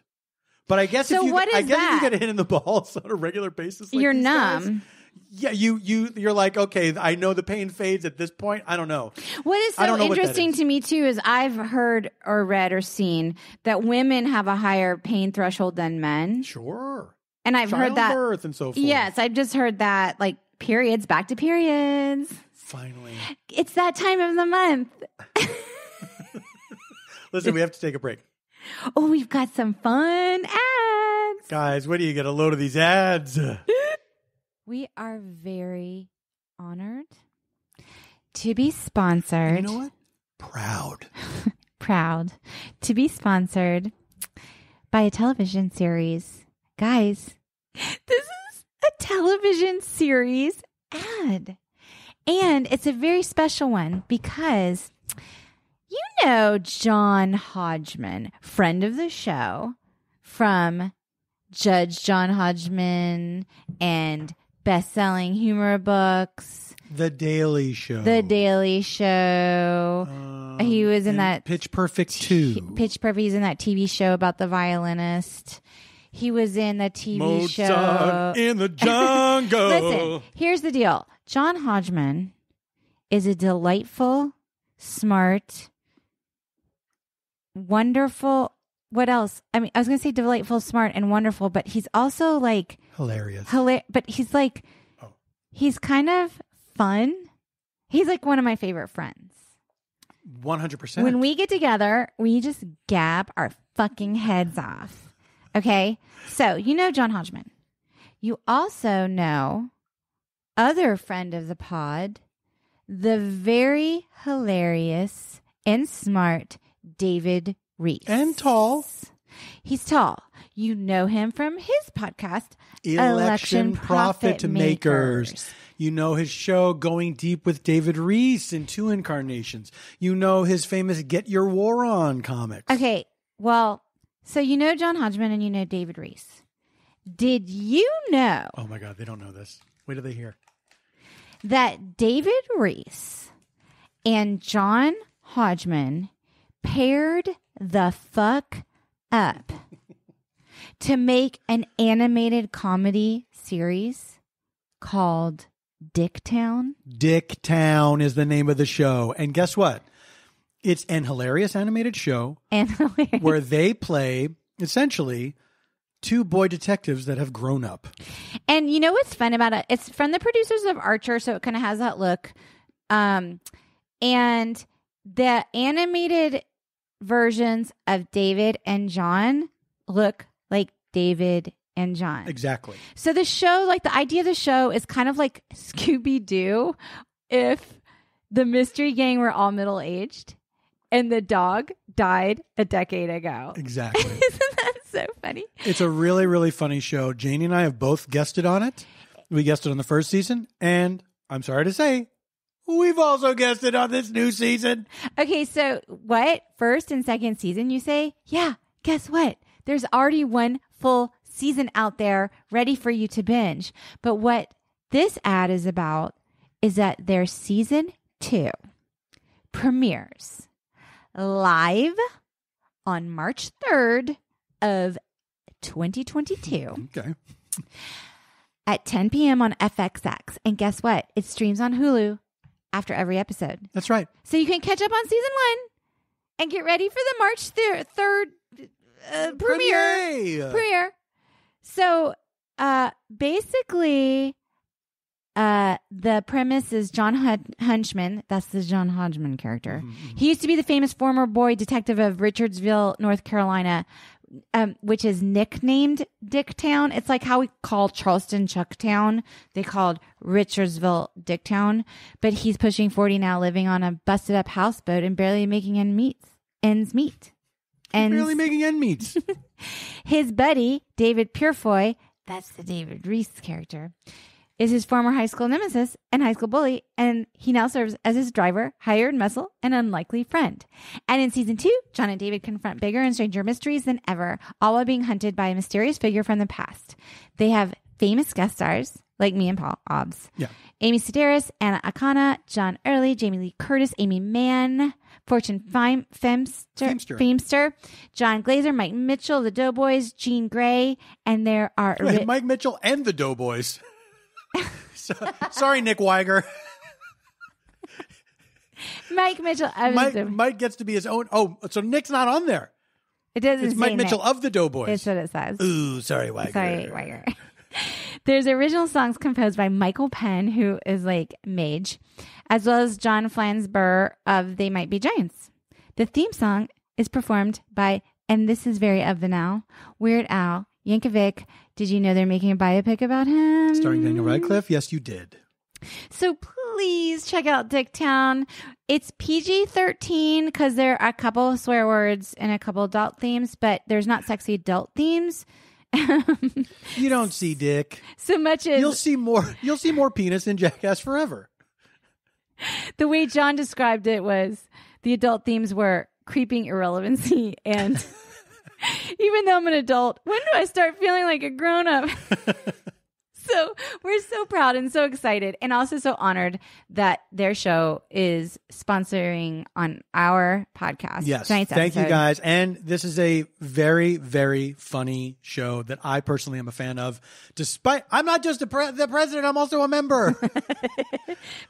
But I guess if you get hit in the balls on a regular basis, like you're numb. Yeah, you're like, okay, I know the pain fades at this point. I don't know. What is so interesting to me too is I've heard or read or seen that women have a higher pain threshold than men. Sure. And I've heard that childbirth and so forth. Yes, I've just heard that, like periods, back to periods. Finally. It's that time of the month. Listen, we have to take a break. Oh, we've got some fun ads. Guys, what do you get a load of these ads? We are very honored to be sponsored. You know what? Proud to be sponsored by a television series. Guys, this is a television series ad. And it's a very special one because you know John Hodgman, friend of the show, from Judge John Hodgman and best-selling humor books. The Daily Show. He was in that Pitch Perfect 2. Pitch Perfect. He's in that TV show about the violinist. He was in the TV Mozart show in the Jungle. Listen, here's the deal. John Hodgman is a delightful, smart, wonderful. What else? I mean, I was going to say delightful, smart, and wonderful, but he's also like hilarious. But he's like, he's kind of fun. He's like one of my favorite friends. 100%. When we get together, we just gab our fucking heads off. Okay? So, you know John Hodgman. You also know other friend of the pod, the very hilarious and smart David Reese. And tall. He's tall. You know him from his podcast, Election Profit Makers. You know his show, Going Deep with David Reese in 2 incarnations. You know his famous Get Your War On comics. Okay, well, so you know John Hodgman and you know David Reese. Did you know? Oh my God, they don't know this. Wait till they hear. That David Reese and John Hodgman paired the fuck up to make an animated comedy series called Dicktown. Dicktown is the name of the show. And guess what? It's an hilarious animated show where they play essentially 2 boy detectives that have grown up. And you know what's fun about it? It's from the producers of Archer, so it kind of has that look. And the animated versions of David and John look like David and John. Exactly. So the show, like the idea of the show is kind of like Scooby-Doo if the mystery gang were all middle-aged and the dog died a decade ago. Exactly. Isn't that so funny? It's a really, really funny show. Janie and I have both guested on it. We guested on the first season, and I'm sorry to say, we've also guested on this new season. Okay, so what? First and second season, you say? Yeah, guess what? There's already 1 full season out there ready for you to binge. But what this ad is about is that their season 2 premieres live on March 3rd of 2022. Okay. At 10 p.m. on FXX. And guess what? It streams on Hulu after every episode. That's right. So you can catch up on season 1 and get ready for the March 3rd premiere. So basically, the premise is John Hunchman. That's the John Hodgman character. Mm-hmm. He used to be the famous former boy detective of Richardsville, North Carolina, which is nicknamed Dicktown. It's like how we call Charleston Chucktown. They called Richardsville Dicktown. But he's pushing 40 now, living on a busted up houseboat and barely making ends meet. ends meet. Barely making end meets. His buddy, David Purefoy, that's the David Reese character, is his former high school nemesis and high school bully, and he now serves as his driver, hired muscle, and unlikely friend. And in season 2, John and David confront bigger and stranger mysteries than ever, all while being hunted by a mysterious figure from the past. They have famous guest stars like me and Paul Obbs. Yeah. Amy Sedaris, Anna Akana, John Early, Jamie Lee Curtis, Amy Mann, Fortune Feimster, John Glazer, Mike Mitchell, the Doughboys, Jean Grey, and there are... Mike Mitchell and the Doughboys. Sorry, Nick Weiger. Mike Mitchell. Mike gets to be his own... Oh, so Nick's not on there. It doesn't It's say Mike Mitchell Nick. of the Doughboys. That's what it says. Ooh, sorry, Weiger. Sorry, Weiger. There's original songs composed by Michael Penn, who is like Mage, as well as John Flansburgh of They Might Be Giants. The theme song is performed by, and this is very of the now, Weird Al Yankovic. Did you know they're making a biopic about him? Starring Daniel Radcliffe? Yes, you did. So please check out Dicktown. It's PG-13 because there are a couple of swear words and a couple adult themes, but there's not sexy adult themes. You don't see dick. So much as You'll see more penis in Jackass Forever. the way John described it was the adult themes were creeping irrelevancy and even though I'm an adult, when do I start feeling like a grown-up? So we're so proud and so excited and also so honored that their show is sponsoring on our podcast. Yes. Tonight's Thank you, episode. guys. And this is a very, very funny show that I personally am a fan of. Despite, I'm not just the president, I'm also a member.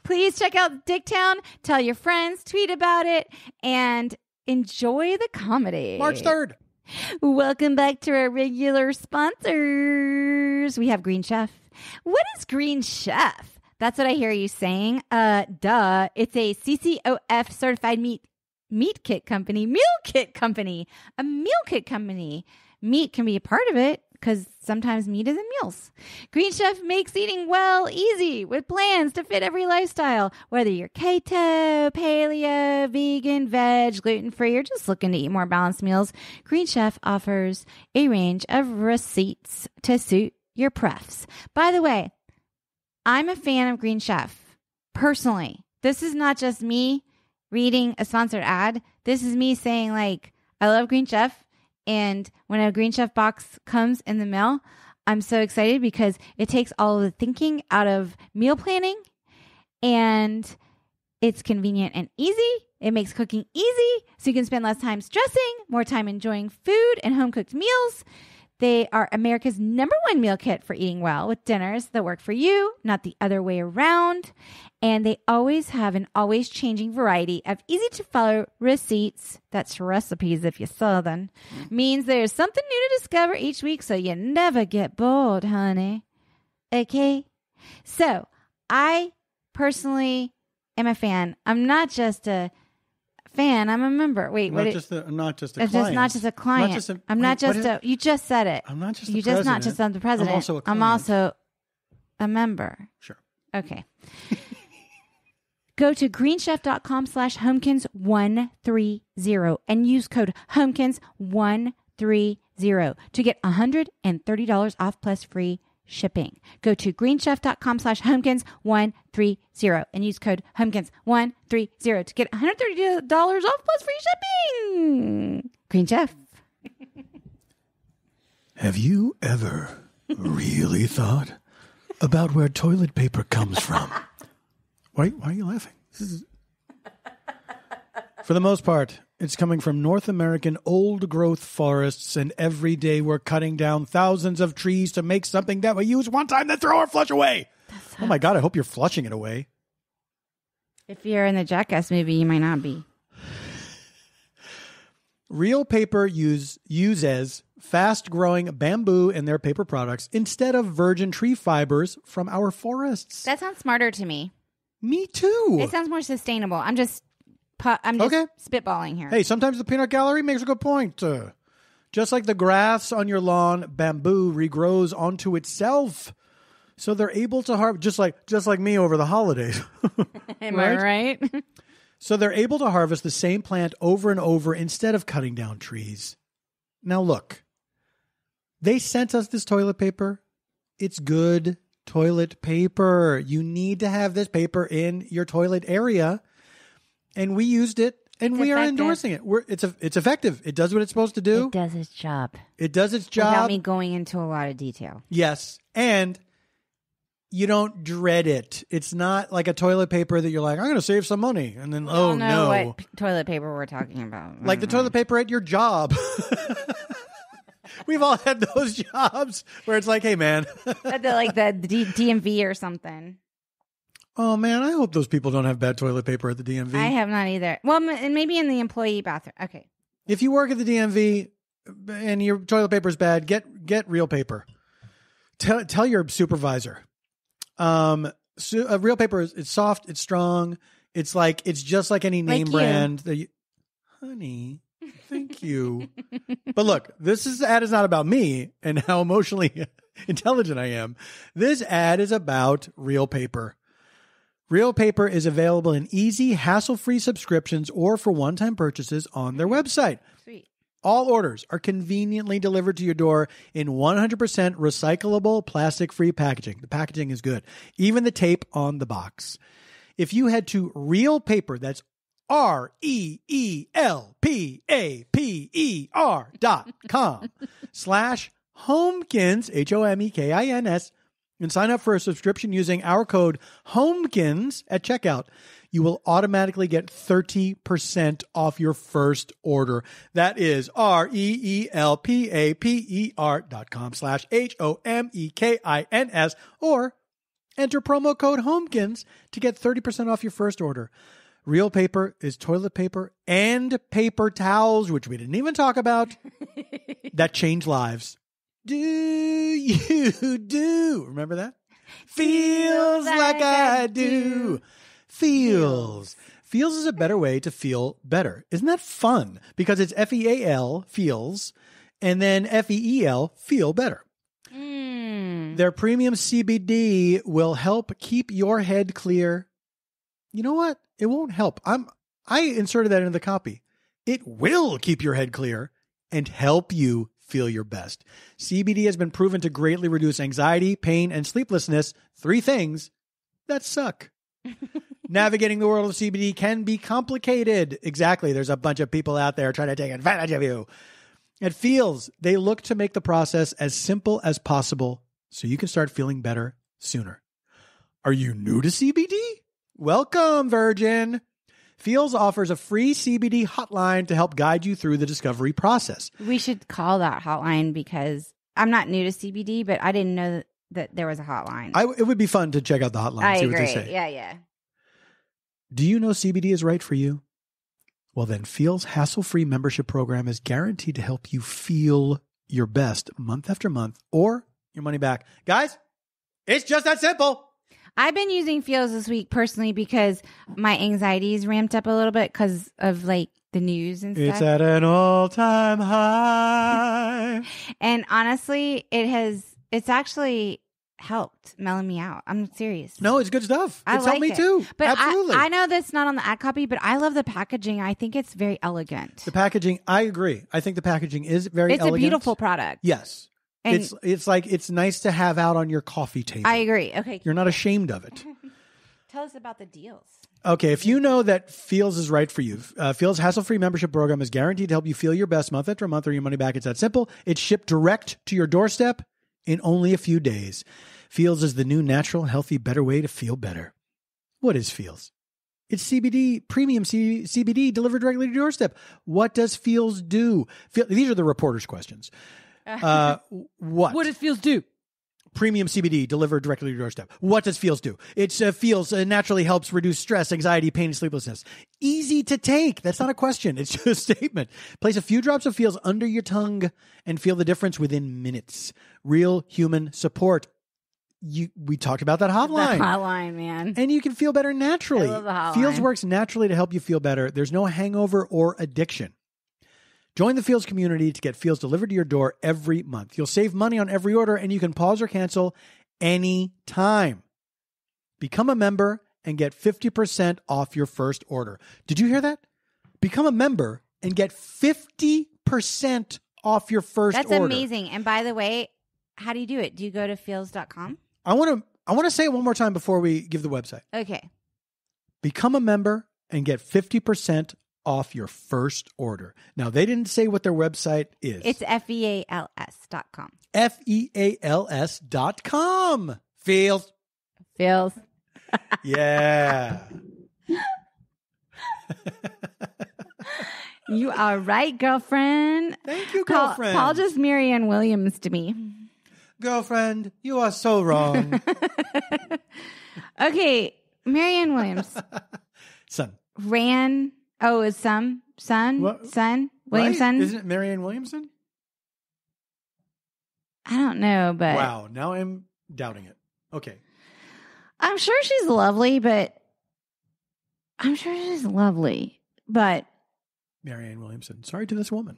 Please check out Dicktown. Tell your friends, tweet about it, and enjoy the comedy. March 3rd. Welcome back to our regular sponsors. We have Green Chef. What is Green Chef? That's what I hear you saying. Duh. It's a CCOF certified meal kit company. A meal kit company. Meat can be a part of it because sometimes meat is in meals. Green Chef makes eating well easy with plans to fit every lifestyle. Whether you're keto, paleo, vegan, veg, gluten-free, or just looking to eat more balanced meals, Green Chef offers a range of receipts to suit your prefs. By the way, I'm a fan of Green Chef. Personally, this is not just me reading a sponsored ad. This is me saying, like, I love Green Chef. And when a Green Chef box comes in the mail, I'm so excited because it takes all of the thinking out of meal planning and it's convenient and easy. It makes cooking easy so you can spend less time stressing, more time enjoying food and home-cooked meals. They are America's #1 meal kit for eating well with dinners that work for you, not the other way around. And they always have an always changing variety of easy to follow receipts. That's recipes if you're Southern. Means there's something new to discover each week so you never get bored, honey. Okay? So I personally am a fan. I'm not just a fan. I'm a member. Wait, I'm not just a client. Not just a client. You just said it. I'm not just you the just president. not just the president. I'm also a client. I'm also a member. Sure. Okay. Go to greenchef.com/homekins130 and use code homekins130 to get $130 off plus free shipping. Go to greenchef.com/homekins130 and use code homekins130 to get $130 off plus free shipping. Green Chef. Have you ever really thought about where toilet paper comes from? Why are you laughing? For the most part, it's coming from North American old-growth forests, and every day we're cutting down thousands of trees to make something that we use one time, then throw or flush away. Oh my God, I hope you're flushing it away. If you're in the Jackass movie, you might not be. Real paper uses fast-growing bamboo in their paper products instead of virgin tree fibers from our forests. That sounds smarter to me. Me too. It sounds more sustainable. I'm just spitballing here. Hey, sometimes the peanut gallery makes a good point. Just like the grass on your lawn, bamboo regrows onto itself. So they're able to harvest, just like me over the holidays. Am I right? So they're able to harvest the same plant over and over instead of cutting down trees. Now look, they sent us this toilet paper. It's good toilet paper. You need to have this paper in your toilet area. And we used it, and we are endorsing it. It's effective. It does what it's supposed to do. It does its job. It does its job. Without me going into a lot of detail. Yes. And you don't dread it. It's not like a toilet paper that you're like, I'm going to save some money. And then, oh no. What toilet paper we're talking about. Like the toilet paper at your job. We've all had those jobs where it's like, hey, man. Like the DMV or something. Oh, man, I hope those people don't have bad toilet paper at the DMV. I have not either. Well, and maybe in the employee bathroom. Okay. If you work at the DMV and your toilet paper is bad, get real paper. Tell your supervisor. Real paper it's soft, it's strong. It's just like any name brand. Honey, thank you. But look, this ad is not about me and how emotionally intelligent I am. This ad is about real paper. Real paper is available in easy, hassle-free subscriptions or for one-time purchases on their website. Sweet. All orders are conveniently delivered to your door in 100% recyclable, plastic-free packaging. The packaging is good. Even the tape on the box. If you head to Real Paper, that's REELPAPER.com/homekins, HOMEKINS, and sign up for a subscription using our code HOMEKINS at checkout, you will automatically get 30% off your first order. That is REELPAPER.com/HOMEKINS, or enter promo code HOMEKINS to get 30% off your first order. Real paper is toilet paper and paper towels, which we didn't even talk about, that change lives. Do you do? Remember that? Feels like I do. Feels. Feels is a better way to feel better. Isn't that fun? Because it's FEAL, feels, and then FEEL, feel better. Their premium CBD will help keep your head clear. You know what? It won't help. I inserted that into the copy. It will keep your head clear and help you feel your best. CBD has been proven to greatly reduce anxiety, pain, and sleeplessness, 3 things that suck. Navigating the world of CBD can be complicated. Exactly. There's a bunch of people out there trying to take advantage of you. At Feels, they look to make the process as simple as possible so you can start feeling better sooner. Are you new to CBD? Welcome, Virgin. Feels offers a free CBD hotline to help guide you through the discovery process. We should call that hotline because I'm not new to CBD, but I didn't know that there was a hotline. It would be fun to check out the hotline and see what they say. Yeah. Do you know CBD is right for you? Well, then Feels hassle-free membership program is guaranteed to help you feel your best month after month or your money back. Guys, it's just that simple. I've been using Feels this week personally because my anxiety is ramped up a little bit because of like the news and stuff. It's at an all-time high. And honestly, it's actually helped mellow me out. I'm serious. No, it's good stuff. It's helped me too. But absolutely. I know that's not on the ad copy, but I love the packaging. I think it's very elegant. The packaging, I agree. I think the packaging is very elegant. It's a beautiful product. Yes. And it's nice to have out on your coffee table. I agree. Okay. You're not ashamed of it. Tell us about the deals. Okay, if you know that Feels is right for you, Feels hassle-free membership program is guaranteed to help you feel your best month after month or your money back. It's that simple. It's shipped direct to your doorstep in only a few days. Feels is the new natural, healthy, better way to feel better. What is Feels? It's CBD, premium CBD delivered directly to your doorstep. What does Feels do? These are the reporter's questions. What does Feels do? Premium CBD delivered directly to your doorstep. What does Feels do? It Feels naturally helps reduce stress, anxiety, pain, and sleeplessness. Easy to take. That's not a question. It's just a statement. Place a few drops of Feels under your tongue and feel the difference within minutes. Real human support. We talked about that hotline. The hotline, man. And you can feel better naturally. I love the hotline. Feels works naturally to help you feel better. There's no hangover or addiction. Join the Feels community to get Feels delivered to your door every month. You'll save money on every order, and you can pause or cancel any time. Become a member and get 50% off your first order. Did you hear that? Become a member and get 50% off your first order. That's amazing. And by the way, how do you do it? Do you go to feels.com? I want to say it one more time before we give the website. Okay. Become a member and get 50% off your first order. Now, they didn't say what their website is. It's feals.com. feals.com. Feels. Yeah. You are right, girlfriend. Thank you, girlfriend. Paul just Marianne Williams to me. Girlfriend, you are so wrong. Okay, Marianne Williams. Son. Is son? What? Son? Williamson? Right? Isn't it Marianne Williamson? I don't know, but... Wow, now I'm doubting it. Okay. I'm sure she's lovely, but... Marianne Williamson. Sorry to this woman.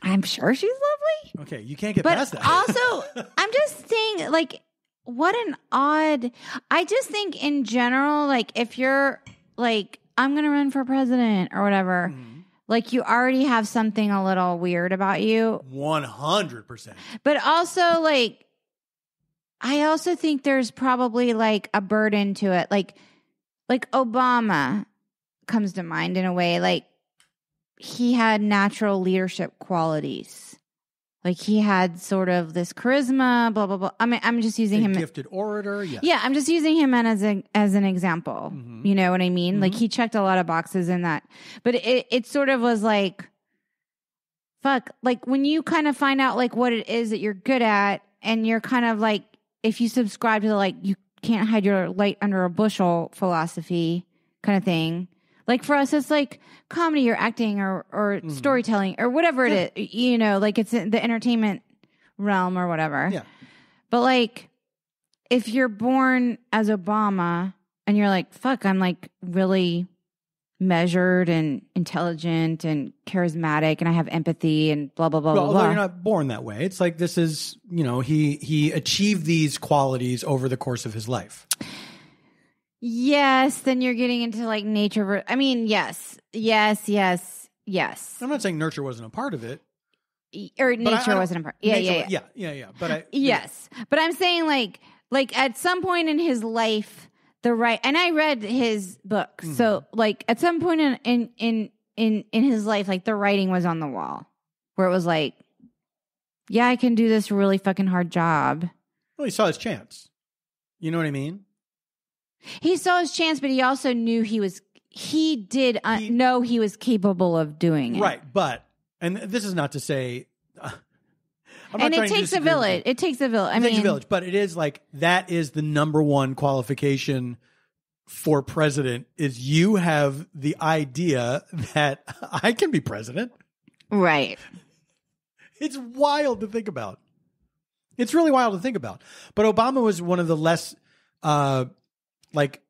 I'm sure she's lovely. Okay, you can't get past that. Also, I'm just saying, like, what an odd... I just think in general, like, if you're, like, I'm going to run for president or whatever, like, you already have something a little weird about you. 100%. But also, like, I also think there's probably, like, a burden to it. Like Obama comes to mind in a way. Like, he had natural leadership qualities. Like, he had sort of this charisma, blah, blah, blah. I mean, I'm just using him. Gifted orator, yes. Yeah, I'm just using him as an example. You know what I mean? Like, he checked a lot of boxes in that. But it sort of was like, fuck. Like, when you kind of find out, like, what it is that you're good at, and you're kind of like, if you subscribe to the, like, you can't hide your light under a bushel philosophy kind of thing. Like, for us, it's like comedy or acting or storytelling or whatever it is, you know, like it's in the entertainment realm or whatever. Yeah. But like, if you're born as Obama and you're like, fuck, I'm like really measured and intelligent and charismatic and I have empathy and blah, blah, blah, Well, blah, blah. you're not born that way. It's like this is, you know, he achieved these qualities over the course of his life. Yes, then you're getting into like nature. I mean, yes. I'm not saying nurture wasn't a part of it. Or nature wasn't a part. Yeah. But yes. But I'm saying like at some point in his life, and I read his book. So like at some point in his life, like the writing was on the wall where it was like, yeah, I can do this really fucking hard job. Well, he saw his chance. You know what I mean? He saw his chance, but he also knew he did know he was capable of doing it. Right. But, and this is not to say, and it takes a village. It takes a village. It takes a village, but it is like, that is the number one qualification for president is you have the idea that I can be president. Right. It's wild to think about. It's really wild to think about. But Obama was one of the less, like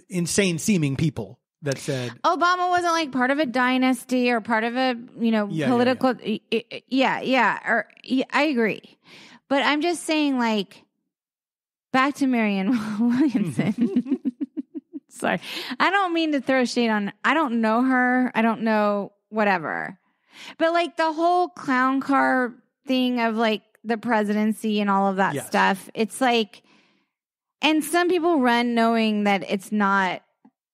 insane seeming people that said Obama wasn't like part of a dynasty or part of a, you know, political. I agree. But I'm just saying, like, back to Marianne Williamson. Sorry. I don't mean to throw shade on, I don't know her. I don't know whatever. But like the whole clown car thing of like the presidency and all of that stuff, it's like, and some people run knowing that it's not,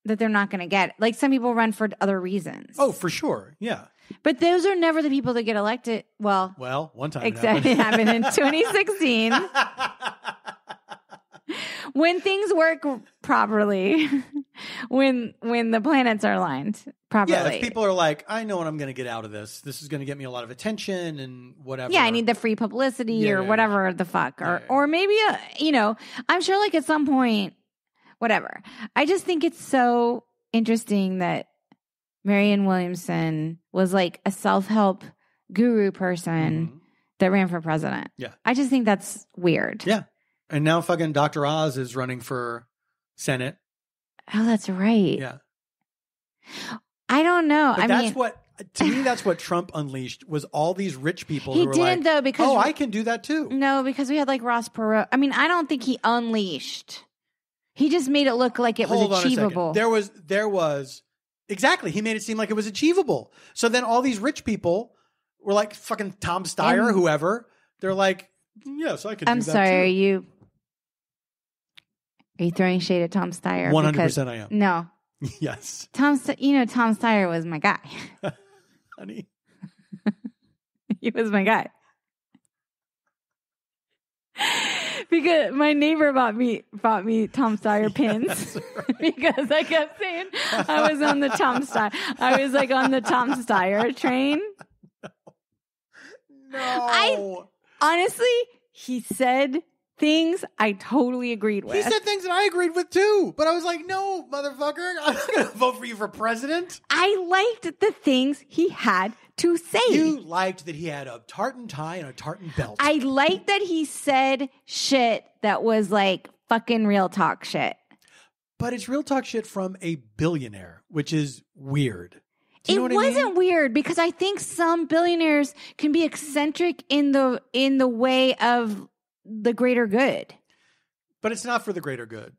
that they're not going to get it. Like some people run for other reasons. Oh, for sure. Yeah. But those are never the people that get elected. Well, one time exactly. It happened in 2016. When things work properly, when the planets are aligned properly. Yeah, if people are like, I know what I'm going to get out of this. This is going to get me a lot of attention and whatever. Yeah, I need the free publicity or whatever the fuck. Or maybe, you know, I'm sure like at some point, whatever. I just think it's so interesting that Marianne Williamson was like a self-help guru person that ran for president. Yeah. I just think that's weird. Yeah. And now fucking Dr. Oz is running for Senate. Oh, that's right. Yeah. I don't know. But to me, that's what Trump unleashed was all these rich people who were like, though, because oh, I can do that too. No, because we had like Ross Perot. I mean, I don't think he unleashed. He just made it look like it was achievable. There was exactly. He made it seem like it was achievable. So then all these rich people were like fucking Tom Steyer, whoever. They're like, yes, I could do that I'm sorry, too. are you throwing shade at Tom Steyer? 100% I am. No. Yes. Tom Steyer was my guy. Honey. He was my guy. Because my neighbor bought me Tom Steyer pins right. Because I kept saying I was on the Tom Steyer. I was like on the Tom Steyer train. No. Honestly, he said things I totally agreed with. He said things that I agreed with too, but I was like, no, motherfucker, I'm not going to vote for you for president. I liked the things he had to say. You liked that he had a tartan tie and a tartan belt. I liked that he said shit that was like fucking real talk shit. But it's real talk shit from a billionaire, which is weird. It wasn't weird because I think some billionaires can be eccentric in the way of the greater good. But it's not for the greater good.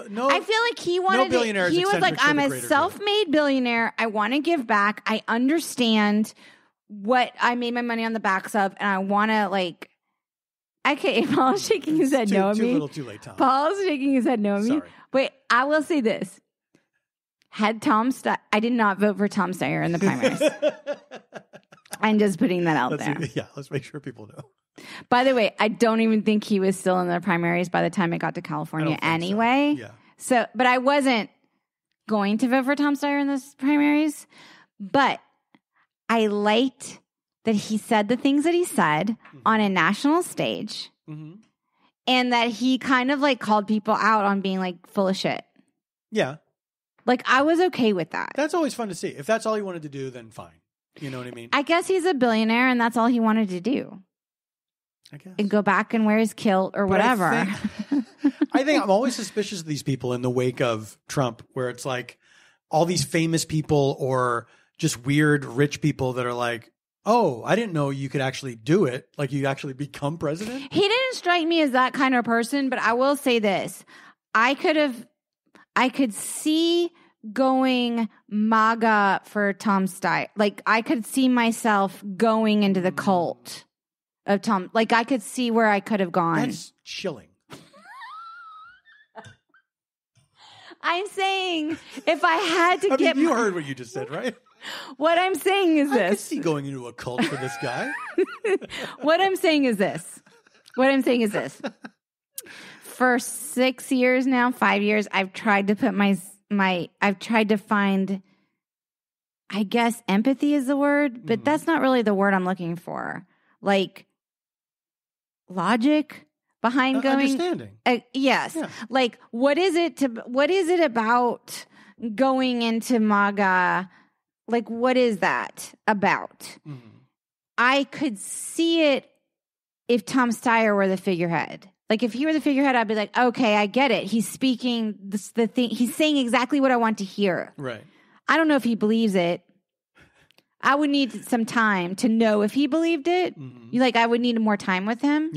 No, I feel like he wanted. No billionaire he was like, "I'm a self-made billionaire. I want to give back. I understand what I made my money on the backs of, and I want to like." Okay, Paul's shaking his head no at me. Too little, too late, Tom. Paul's shaking his head no at me. Sorry. Wait, I will say this. Had I did not vote for Tom Steyer in the primaries. I'm just putting that out there. Let's make sure people know. By the way, I don't even think he was still in the primaries by the time it got to California anyway. So, but I wasn't going to vote for Tom Steyer in those primaries. But I liked that he said the things that he said on a national stage. Mm-hmm. And that he kind of like called people out on being like full of shit. Yeah. Like I was okay with that. That's always fun to see. If that's all he wanted to do, then fine. You know what I mean? I guess he's a billionaire and that's all he wanted to do. I guess. And go back and wear his kilt or whatever. I think I'm always suspicious of these people in the wake of Trump, where it's like all these famous people or just weird rich people that are like, oh, I didn't know you could actually do it. Like you actually become president. He didn't strike me as that kind of person, but I will say this. I could see going MAGA for Tom Steyer. Like I could see myself going into the cult of Tom. Like I could see where I could have gone. That's chilling. I'm saying if I had to you heard what you just said, right? What I'm saying is this. I could see going into a cult for this guy. What I'm saying is this. For 6 years now, 5 years, I've tried to put I've tried to find, I guess empathy is the word, but that's not really the word I'm looking for. Like logic behind going. Understanding. Yes. Yeah. Like what is it about going into MAGA? Like what is that about? Mm-hmm. I could see it if Tom Steyer were the figurehead. Like if he were the figurehead, I'd be like, okay, I get it. He's speaking the thing. He's saying exactly what I want to hear. Right. I don't know if he believes it. I would need some time to know if he believed it. Mm-hmm. I would need more time with him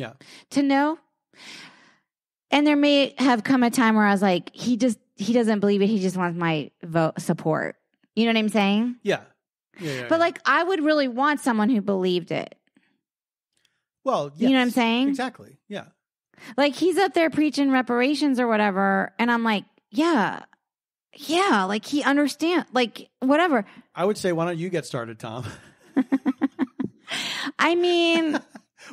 to know. And there may have come a time where I was like, he doesn't believe it. He just wants my support. You know what I'm saying? Yeah. But like, I would really want someone who believed it. Well, yes, you know what I'm saying? Exactly. Yeah. Like he's up there preaching reparations or whatever. And I'm like, yeah, like he understands, like whatever. I would say, why don't you get started, Tom? I mean,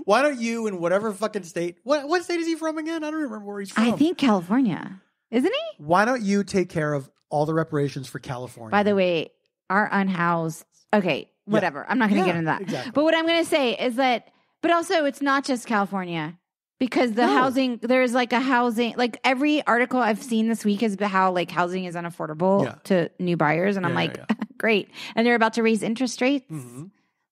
why don't you in whatever fucking state, what state is he from again? I don't remember where he's from. I think California, isn't he? Why don't you take care of all the reparations for California? By the way, our unhoused, okay, whatever. Yeah. I'm not going to get into that. Exactly. But what I'm going to say is that, but also it's not just California. Because the housing, there's like a housing, like every article I've seen this week is about how like housing is unaffordable to new buyers. And I'm like, great. And they're about to raise interest rates. Mm-hmm.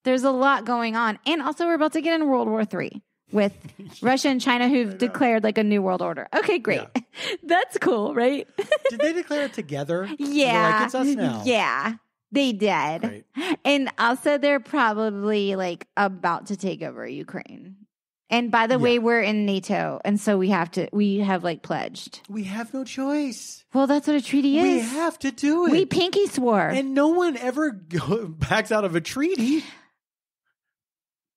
There's a lot going on. And also we're about to get in World War III with Russia and China who've declared like a new world order. Okay, great. Yeah. That's cool, right? Did they declare it together? Yeah. Like, it's us now. Yeah. They did. Great. And also they're probably like about to take over Ukraine. And by the way, we're in NATO. And so we have like pledged. We have no choice. Well, that's what a treaty is. We have to do it. We pinky swore. And no one ever backs out of a treaty.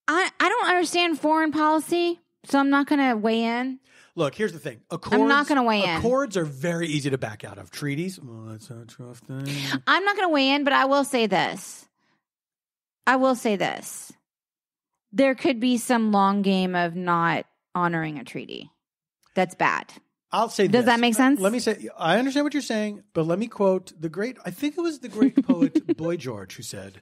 I don't understand foreign policy, so I'm not going to weigh in. Look, here's the thing. I'm not going to weigh in. Accords are very easy to back out of. Treaties, well, that's a tough thing. I'm not going to weigh in, but I will say this. There could be some long game of not honoring a treaty. That's bad. I'll say Does that make sense? Let me say, I understand what you're saying, but let me quote I think it was the great poet Boy George who said,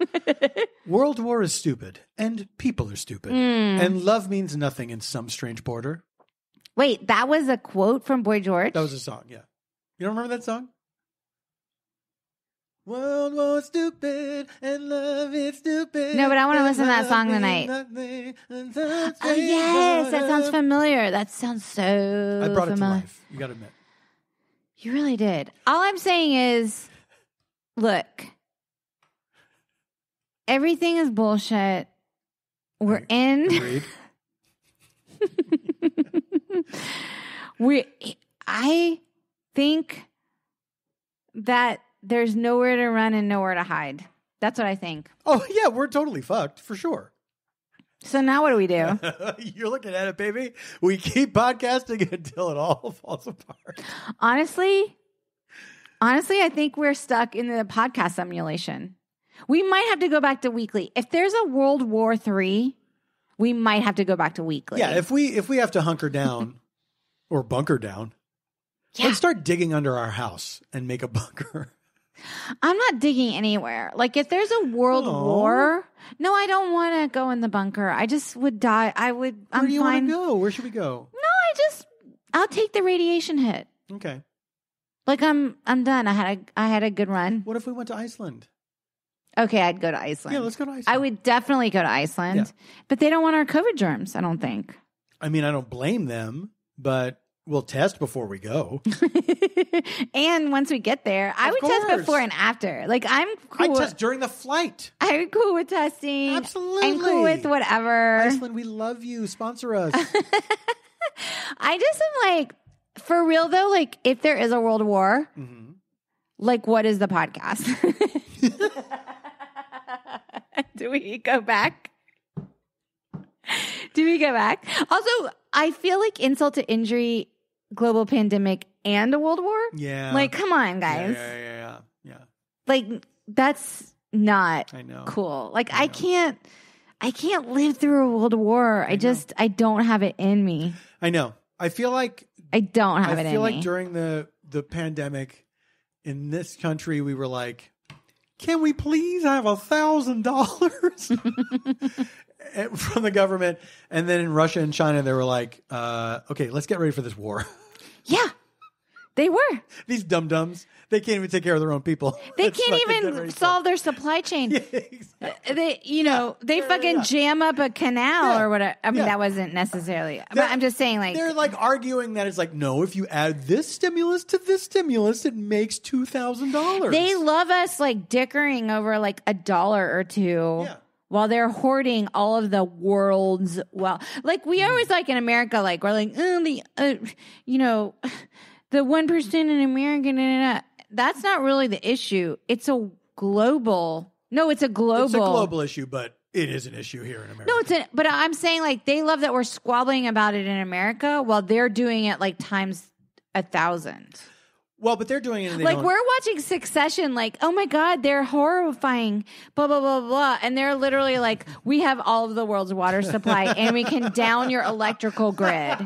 "World war is stupid and people are stupid and love means nothing in some strange border." Wait, that was a quote from Boy George? That was a song, yeah. You don't remember that song? World war is stupid and love is stupid. No, but I want to listen to that song tonight. Oh, yes, that sounds familiar. That sounds so I brought familiar. it to life. You got to admit. You really did. All I'm saying is, look, everything is bullshit. We're in. I think that there's nowhere to run and nowhere to hide. That's what I think. Oh, yeah, we're totally fucked, for sure. So now what do we do? You're looking at it, baby. We keep podcasting until it all falls apart. Honestly, I think we're stuck in the podcast simulation. We might have to go back to weekly. If there's a World War III, we might have to go back to weekly. Yeah, if we have to hunker down or bunker down, let's start digging under our house and make a bunker. I'm not digging anywhere. Like if there's a world war, no, I don't want to go in the bunker. I just would die. Where do you want to go? Where should we go? No, I'll take the radiation hit. Okay. Like I'm done. I had a good run. What if we went to Iceland? Okay, I'd go to Iceland. Yeah, let's go to Iceland. I would definitely go to Iceland, but they don't want our COVID germs, I don't think. I mean, I don't blame them, but we'll test before we go. And once we get there, I would test before and after. Like I'm cool. I test during the flight. I'm cool with testing. Absolutely. I'm cool with whatever. Iceland, we love you. Sponsor us. I just am like, for real though, like if there is a world war, like what is the podcast? Do we go back? Also, I feel like insult to injury, global pandemic, and a world war. Yeah. Like, come on, guys. Yeah. Like, that's not I know. cool. Like, I can't live through a world war. I don't have it in me. I know. I feel like I don't have it in me. I feel like during the pandemic in this country, we were like, can we please have $1,000 from the government? And then in Russia and China, they were like, okay, let's get ready for this war. Yeah, they were. These dum-dums, they can't even take care of their own people. They can't even solve their supply chain. Yeah, exactly. They fucking jam up a canal or whatever. I mean, that wasn't necessarily, but I'm just saying like. They're like arguing that it's like, no, if you add this stimulus to this stimulus, it makes $2,000. They love us like dickering over like $1 or $2. Yeah. While they're hoarding all of the world's like we always like in America, like we're like, the 1% in America. That's not really the issue. It's a global. No, it's a global. It's a global issue, but it is an issue here in America. No, but I'm saying like they love that we're squabbling about it in America while they're doing it like times 1,000. Well, but they're doing it. Like we're watching Succession, like, oh my God, they're horrifying, blah, blah, blah, blah. And they're literally like, we have all of the world's water supply and we can down your electrical grid.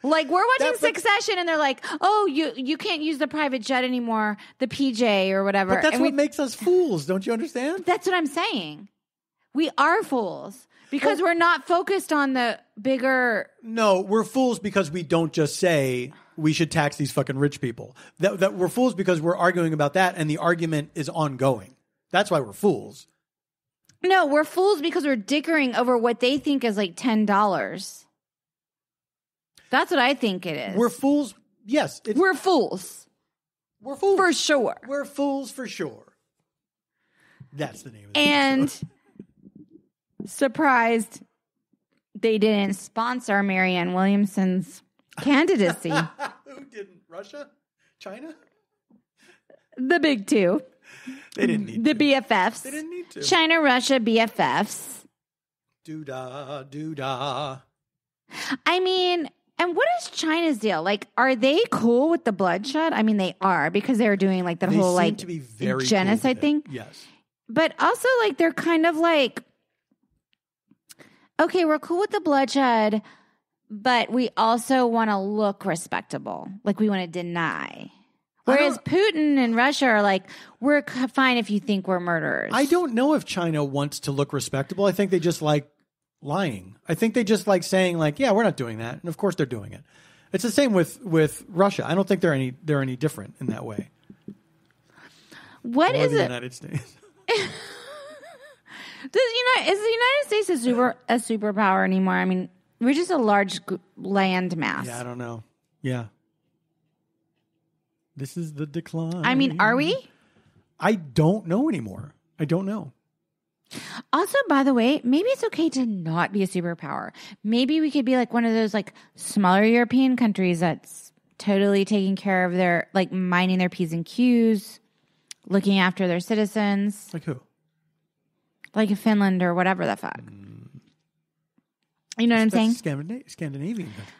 Like we're watching Succession and they're like, oh, you can't use the private jet anymore, the PJ or whatever. But that's what makes us fools. Don't you understand? That's what I'm saying. We are fools. Because we're not focused on the bigger... No, we're fools because we don't just say we should tax these fucking rich people. That we're fools because we're arguing about that and the argument is ongoing. That's why we're fools. No, we're fools because we're dickering over what they think is like $10. That's what I think it is. We're fools. Yes. We're fools. We're fools. For sure. We're fools for sure. That's the name of the episode. Surprised They didn't sponsor Marianne Williamson's candidacy. Who didn't? Russia? China? The big two. They didn't need the to. BFFs. They didn't need to. China, Russia, BFFs. Doo-dah, doo-dah. I mean, and what is China's deal? Like, are they cool with the bloodshed? I mean, they are because they're doing like that They whole seem like to be very genocide cool with it. thing. Yes. But also, like, they're kind of like, okay, we're cool with the bloodshed, but we also want to look respectable. Like, we want to deny. Whereas Putin and Russia are like, we're fine if you think we're murderers. I don't know if China wants to look respectable. I think they just like lying. I think they just like saying like, yeah, we're not doing that. And of course they're doing it. It's the same with Russia. I don't think they're any different in that way. What or is the it? United States. Is the United States a superpower anymore? I mean, we're just a large land mass. Yeah, I don't know. Yeah. This is the decline. I mean, are we? I don't know anymore. I don't know. Also, by the way, maybe it's okay to not be a superpower. Maybe we could be like one of those like smaller European countries that's totally taking care of their, like minding their P's and Q's, looking after their citizens. Like who? Like Finland or whatever the fuck. You know what I'm saying? Scandinavian country.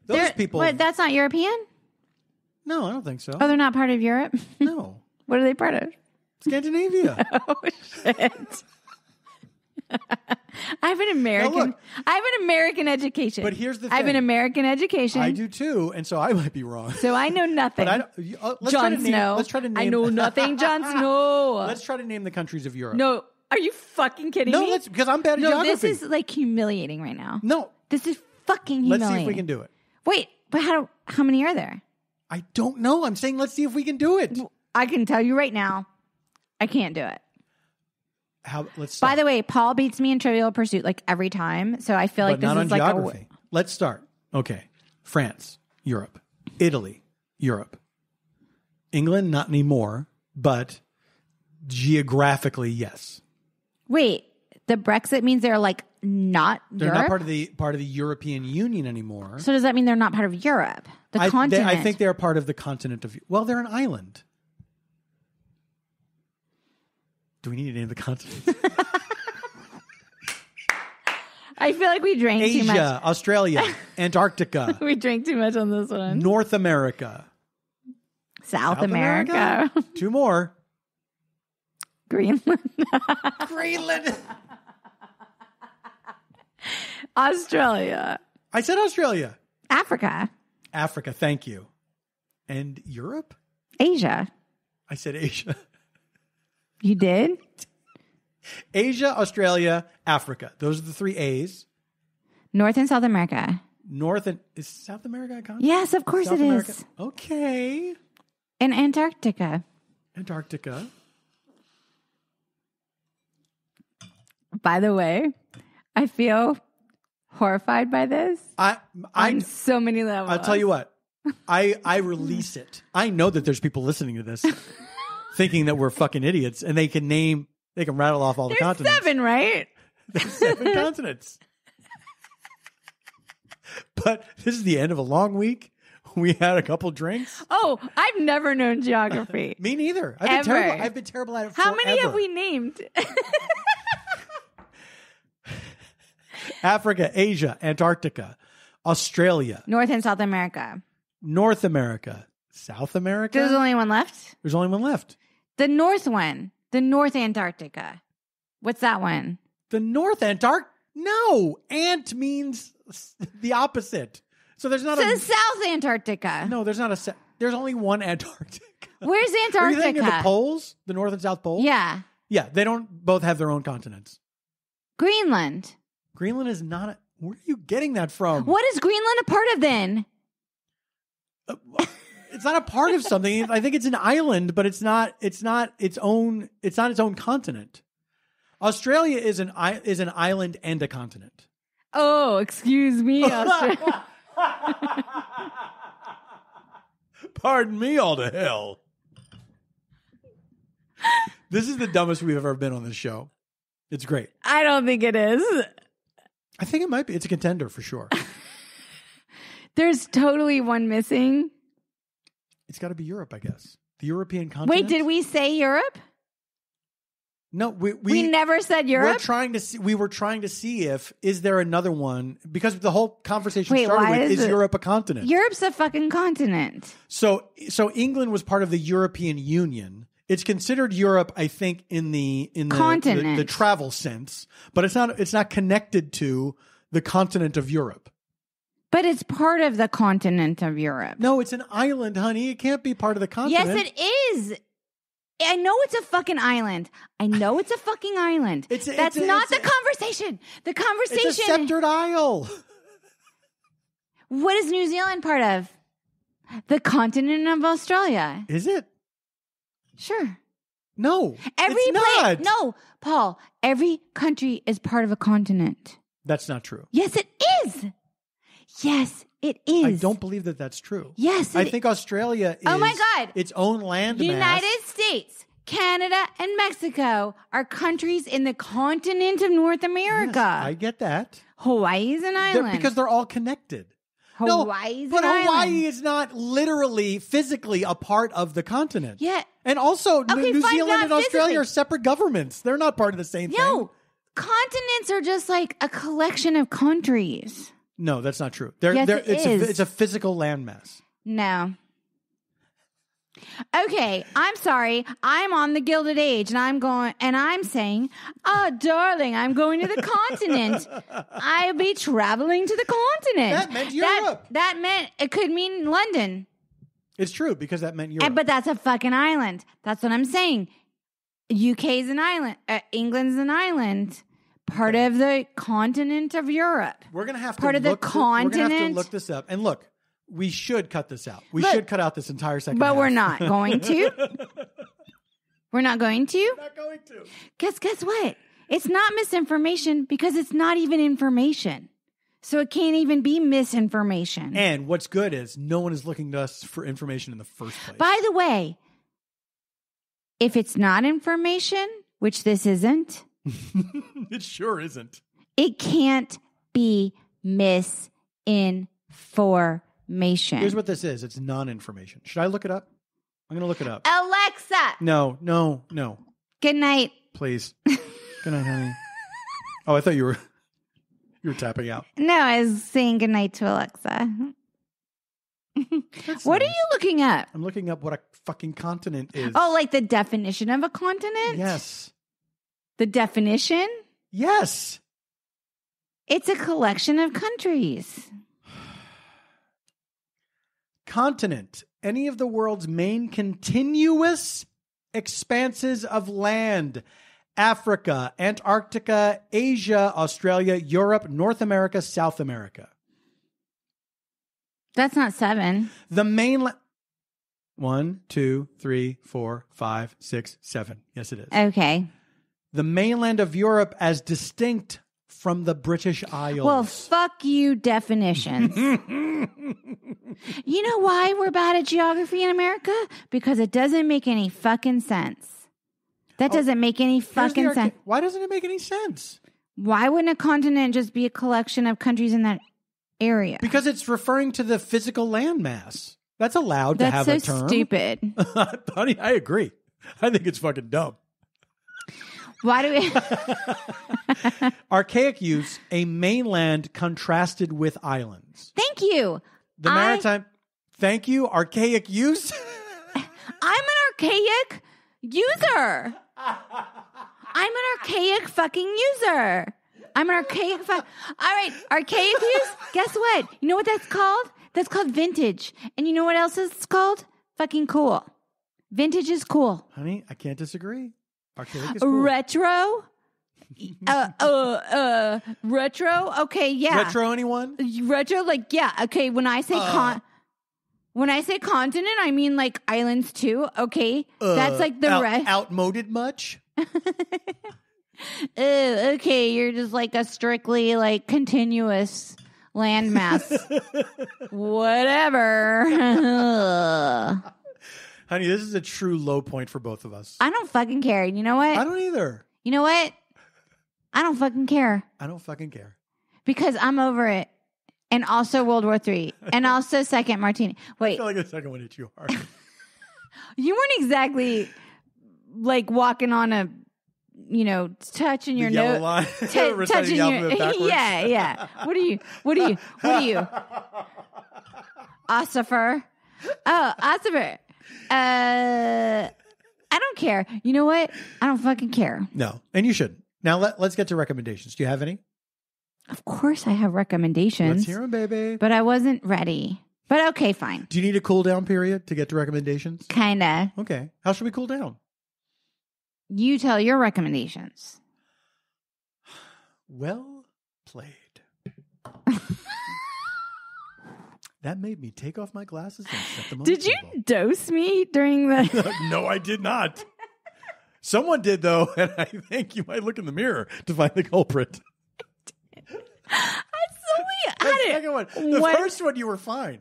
Those people. What, that's not European? No, I don't think so. Oh, they're not part of Europe? No. What are they part of? Scandinavia. Oh, shit. I have an American education. But here's the thing. I have an American education. I do too, and so I might be wrong. So I know nothing. But Jon Snow. Let's try to name. I know nothing, Jon Snow. Let's try to name the countries of Europe. No, are you fucking kidding me? No, because I'm bad at geography. This is like humiliating right now. No. This is fucking humiliating. Let's see if we can do it. Wait, but how many are there? I don't know. I'm saying let's see if we can do it. I can tell you right now, I can't do it. Let's start. By the way, Paul beats me in Trivial Pursuit like every time, so I feel like but this not is on like geography. Let's start. Okay. France, Europe. Italy, Europe. England, not anymore, but geographically, yes. Wait, the Brexit means they're like not They're Europe? not part of the European Union anymore. So does that mean they're not part of Europe? The continent? I think they're part of the continent of. Well, they're an island. Do we need to name the continent? I feel like we drank too much. Asia, Australia, Antarctica. We drank too much on this one. North America. South America. 2 more. Greenland. Greenland. Australia. I said Australia. Africa. Africa, thank you. And Europe? Asia. I said Asia. You did? Asia, Australia, Africa. Those are the 3 A's. North and South America. Is South America a continent? Yes, of course South it America. is. Okay. And Antarctica. Antarctica. By the way, I feel horrified by this on so many levels. I'll tell you what. I release it. I know that there's people listening to this thinking that we're fucking idiots, and they can rattle off all the continents. 7, right? There's 7 continents. But this is the end of a long week. We had a couple drinks. Oh, I've never known geography. Me neither. Ever. I've been terrible at it How forever. many have we named? Africa, Asia, Antarctica, Australia, North and South America. North America, South America. There's only one left? There's only one left. The North one. The North Antarctica. What's that one? The North Antarctica. No, ant means the opposite. So there's not the South Antarctica. No, there's not there's only one Antarctica. Where's Antarctica? Are you thinking of the poles? The North and South Pole? Yeah. Yeah, they don't both have their own continents. Greenland. Greenland is not where are you getting that from? What is Greenland a part of then? It's not a part of something. I think it's an island, but it's not its own continent. Australia is an island and a continent. Oh, excuse me. Pardon me, all to hell. This is the dumbest we've ever been on this show. It's great. I don't think it is. I think it might be. It's a contender for sure. There's totally one missing. It's got to be Europe, I guess. The European continent. Wait, did we say Europe? No, we never said Europe. We were trying to see if is there another one, because the whole conversation started with is Europe a continent? Europe's a fucking continent. So England was part of the European Union. It's considered Europe, I think, in the continent, the travel sense, but it's not connected to the continent of Europe. But it's part of the continent of Europe. No, it's an island, honey. It can't be part of the continent. Yes, it is. I know it's a fucking island. That's not the conversation. The conversation. It's a sceptered isle. What is New Zealand part of? The continent of Australia. Is it? Sure. No. It's not. No, Paul. Every country is part of a continent. That's not true. Yes, it is. Yes, it is. I don't believe that that's true. Yes, I think Australia is oh my God. its own land mass. United States, Canada, and Mexico are countries in the continent of North America. Yes, I get that. Hawaii's an island. Because they're all connected. Hawaii's but an Hawaii island. is not literally, physically a part of the continent. Yeah. And also, New fine, Zealand not and Australia physically. are separate governments. They're not part of the same thing. No, continents are just like a collection of countries. No, that's not true. Yes, it is. It's a physical landmass. No. Okay, I'm sorry. I'm on the Gilded Age, and I'm saying, oh, darling, I'm going to the continent. I'll be traveling to the continent. That meant Europe. That meant it could mean London. It's true, because that meant Europe. But that's a fucking island. That's what I'm saying. UK's an island. England's an island. Part of the continent of Europe. We're going to have to Part of the continent. We're going to have to look this up. And look, we should cut this out. We should cut out this entire second But half. we're not going to. We're not going to? We're not going to. Guess what? It's not misinformation because it's not even information. So it can't even be misinformation. And what's good is no one is looking to us for information in the first place. By the way, if it's not information, which this isn't, it sure isn't. it can't be misinformation. Here's what this is. It's non-information. Should I look it up? I'm going to look it up. Alexa. No. Good night. Please. Good night, honey. Oh, I thought you were tapping out. No, I was saying good night to Alexa. What are you looking up? I'm looking up what a fucking continent is. Oh, like the definition of a continent? Yes. The definition? Yes. It's a collection of countries. Continent. Any of the world's main continuous expanses of land. Africa, Antarctica, Asia, Australia, Europe, North America, South America. That's not 7. The mainland. 1, 2, 3, 4, 5, 6, 7. Yes, it is. Okay. The mainland of Europe as distinct from the British Isles. Well, fuck you, definitions. You know why we're bad at geography in America? Because it doesn't make any fucking sense. That doesn't make any fucking sense. Why doesn't it make any sense? Why wouldn't a continent just be a collection of countries in that area? Because it's referring to the physical landmass. That's allowed to have a term. That's so stupid. Honey, I agree. I think it's fucking dumb. Why do we... Archaic use, a mainland contrasted with islands. Thank you. The maritime... Thank you, archaic use? I'm an archaic user. I'm an archaic fucking user. I'm an archaic All right, archaic use. Guess what? You know what that's called? That's called vintage. And you know what else it's called? Fucking cool. Vintage is cool. Honey, I can't disagree. Archaic is cool. Retro? Retro? Okay, yeah. Retro, anyone? Retro, like, yeah. Okay, when I say continent, I mean like islands too. Okay, that's like the rest. Outmoded much? Okay, you're just like a strictly like continuous landmass. Whatever. Honey, this is a true low point for both of us. I don't fucking care. You know what? I don't either. You know what? I don't fucking care. I don't fucking care. Because I'm over it. And also World War III. And also Second Martini. Wait. I feel like the second one hit you hard. You weren't exactly like walking on a, touching your yellow nose. line. Touching the alphabet backwards. Yeah. What are you? Ossifer. Oh, Ossifer. I don't care. You know what? I don't fucking care. No. And you shouldn't. Now let's get to recommendations. Do you have any? Of course I have recommendations. Let's hear them, baby. But I wasn't ready. But okay, fine. Do you need a cool down period to get to recommendations? Kinda. Okay. How should we cool down? You tell your recommendations. Well played. That made me take off my glasses and set them on Did the you table. dose me during the... No, I did not. Someone did, though, and I think you might look in the mirror to find the culprit. The first one, you were fine.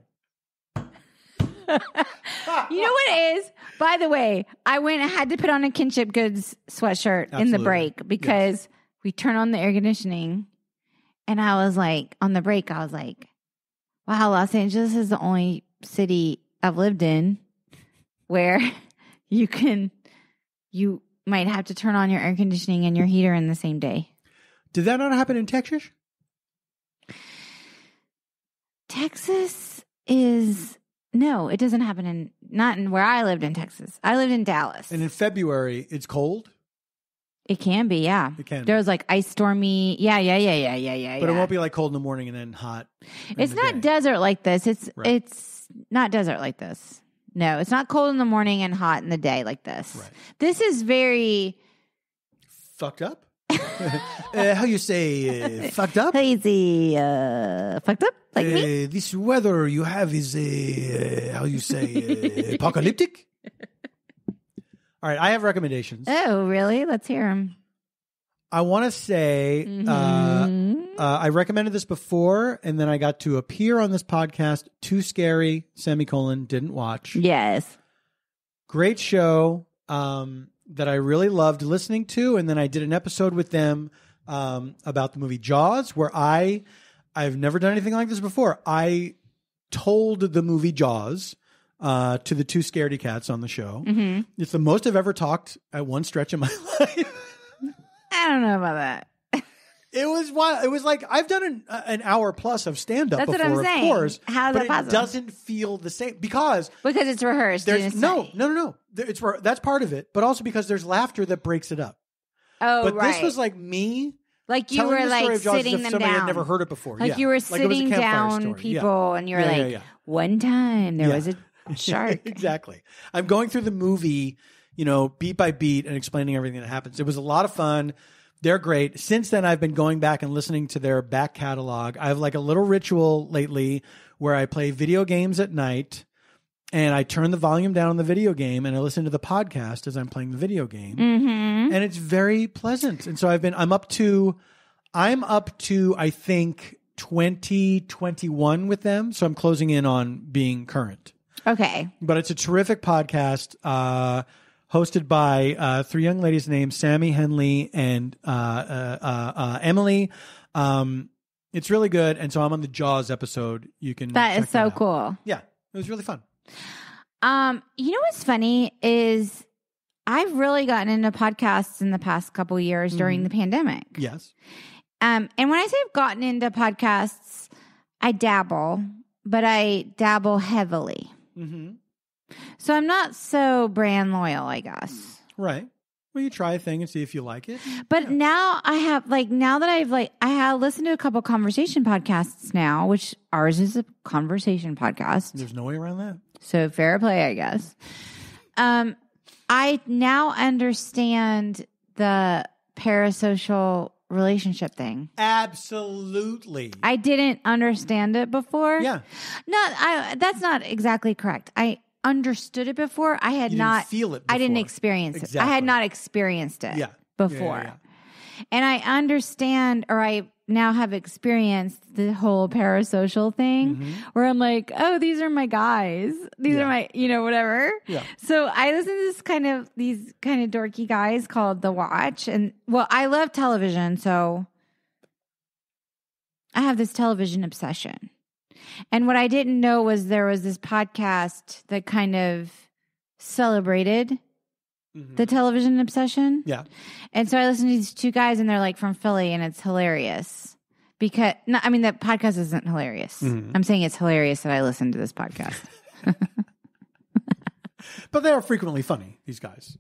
You know what it is? By the way, I had to put on a Kinship Goods sweatshirt in the break because we turn on the air conditioning. And I was like, on the break, I was like, wow, Los Angeles is the only city I've lived in where you might have to turn on your air conditioning and your heater in the same day. Did that not happen in Texas? Texas is... No, it doesn't happen not in where I lived in Texas. I lived in Dallas. And in February, it's cold? It can be, yeah. It can. There was like ice stormy. Yeah. But it won't be like cold in the morning and then hot. It's not desert like this. It's not desert like this. No, it's not cold in the morning and hot in the day like this. Right. This is very fucked up. How you say fucked up? Crazy, fucked up like me. This weather you have is how you say apocalyptic. All right, I have recommendations. Oh, really? Let's hear them. I want to say I recommended this before, and then I got to appear on this podcast. Too Scary, didn't watch. Yes. Great show that I really loved listening to, and then I did an episode with them about the movie Jaws, where I've never done anything like this before. I told the movie Jaws to the two scaredy cats on the show. Mm-hmm. It's the most I've ever talked at one stretch in my life. I don't know about that. It was wild. It was like I've done an hour plus of stand up before, what I'm saying. Of course. How's but that possible? It doesn't feel the same because it's rehearsed. There's no. That's part of it, but also because there's laughter that breaks it up. Oh, but right. This was like me. Like you were like sitting them somebody down. had never heard it before. Like you were sitting down people, and you were like, one time there was a shark. Exactly. I'm going through the movie, beat by beat and explaining everything that happens. It was a lot of fun. They're great. Since then, I've been going back and listening to their back catalog. I have like a little ritual lately where I play video games at night and I turn the volume down on the video game and I listen to the podcast as I'm playing the video game. Mm-hmm. And it's very pleasant. And so I'm up to, I think 2021 with them. So I'm closing in on being current. Okay. But it's a terrific podcast, hosted by three young ladies named Sammy, Henley, and Emily. It's really good. And so I'm on the Jaws episode. You can That is so cool. Yeah. It was really fun. You know what's funny is I've really gotten into podcasts in the past couple of years during the pandemic. Yes. And when I say I've gotten into podcasts, I dabble, but I dabble heavily. Mm-hmm. So I'm not so brand loyal, I guess. Right. Well, you try a thing and see if you like it. But now I have I have listened to a couple conversation podcasts now, which ours is a conversation podcast. There's no way around that. So fair play, I guess. I now understand the parasocial relationship thing. Absolutely. I didn't understand it before. Yeah. That's not exactly correct. I understood it before. I had not feel it before. I didn't experience it. I had not experienced it before. Yeah. And I understand, or I now have experienced the whole parasocial thing where I'm like, oh, these are my guys. These are my, whatever. Yeah. So I listen to these kind of dorky guys called The Watch. And I love television. So I have this television obsession. And what I didn't know was there was this podcast that kind of celebrated the television obsession. Yeah. And so I listened to these two guys and they're like from Philly and it's hilarious. Because, no, I mean, the podcast isn't hilarious. I'm saying it's hilarious that I listened to this podcast. But they are frequently funny, these guys.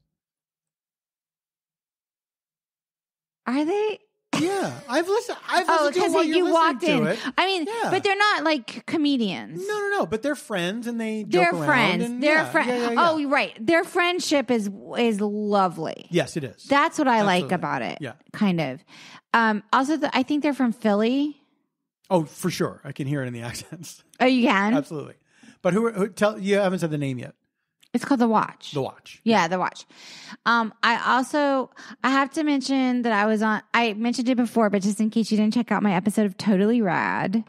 Are they? Yeah, I've listened. I've listened to it while you you're walked listening in. to it. I mean, but they're not like comedians. No. But they're friends, and they They're joke around. friends. And, They're yeah, friends. yeah. Oh, right. Their friendship is lovely. Yes, it is. That's what I like about it. Yeah, kind of. Also, I think they're from Philly. Oh, for sure. I can hear it in the accents. Oh, you can? Absolutely. But who tell you haven't said the name yet? It's called The Watch. The Watch. Yeah, The Watch. I have to mention that I mentioned it before, but just in case you didn't check out my episode of Totally Rad,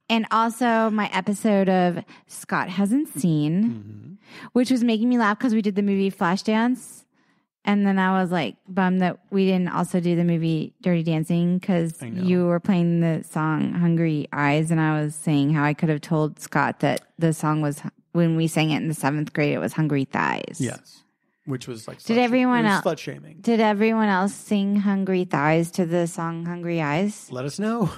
and also my episode of Scott Hasn't Seen, which was making me laugh because we did the movie Flashdance. And then I was like bummed that we didn't also do the movie Dirty Dancing because you were playing the song Hungry Eyes. And I was saying how I could have told Scott that the song was, when we sang it in the 7th grade, it was Hungry Thighs. Yes. Which was like did everyone else slut shaming. Did everyone else sing Hungry Thighs to the song Hungry Eyes? Let us know.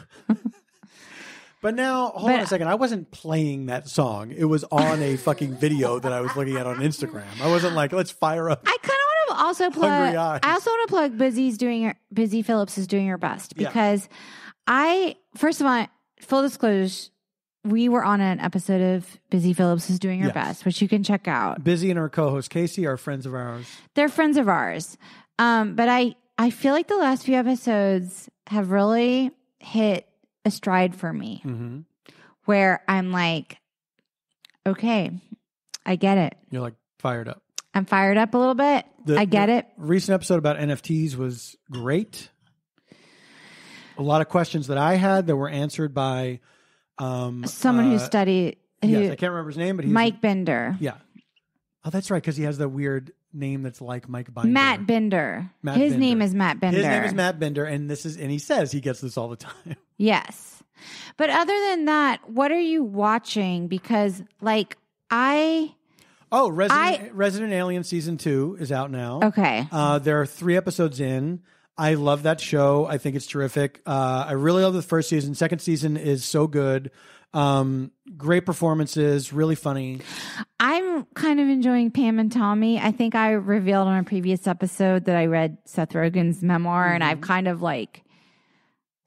But now, hold on a second. I wasn't playing that song. It was on a fucking video that I was looking at on Instagram. I wasn't like, let's fire up. I kind of want to also plug. Hungry Eyes. I also want to plug Busy Phillips is doing her best because first of all, full disclosure, we were on an episode of Busy Phillips is doing her best, which you can check out. Busy and her co-host Casey are friends of ours. They're friends of ours, but I feel like the last few episodes have really hit a stride for me where I'm like, okay, I get it. You're like fired up. I'm fired up a little bit. I get it. Recent episode about NFTs was great. A lot of questions that I had that were answered by someone who studied. Yes, I can't remember his name, but he's Mike Bender. Yeah. Oh, that's right, because he has the weird name that's like Mike Binder. Matt Bender. His name is Matt Bender. His name is Matt Bender, and he says he gets this all the time. Yes. But other than that, what are you watching? Because Resident Alien Season 2 is out now. Okay. There are 3 episodes in. I love that show. I think it's terrific. I really love the first season. Second season is so good. Great performances, really funny. I'm kind of enjoying Pam and Tommy. I think I revealed on a previous episode that I read Seth Rogen's memoir, and I've kind of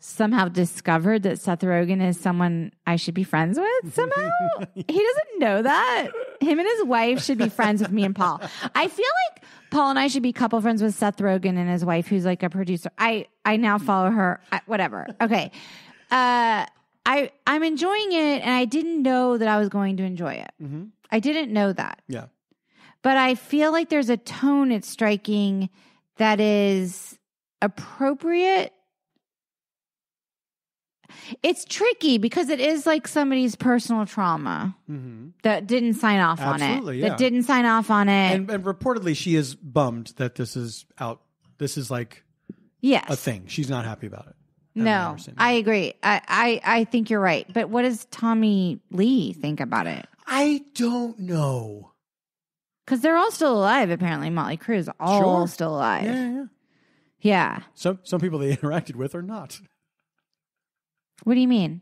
somehow discovered that Seth Rogen is someone I should be friends with somehow. He doesn't know that. Him and his wife should be friends with me and Paul. I feel like Paul and I should be couple friends with Seth Rogen and his wife, who's like a producer. I now follow her. Whatever. Okay. I'm enjoying it, and I didn't know that I was going to enjoy it. I didn't know that. Yeah. But I feel like there's a tone it's striking that is appropriate. It's tricky because it is like somebody's personal trauma that didn't sign off on it. Yeah. That didn't sign off on it. And reportedly, she is bummed that this is out. This is like a thing. She's not happy about it. No, I agree. I think you're right. But what does Tommy Lee think about it? I don't know. Because they're all still alive, apparently. Motley Crue is all still alive. Yeah. Some people they interacted with are not. What do you mean?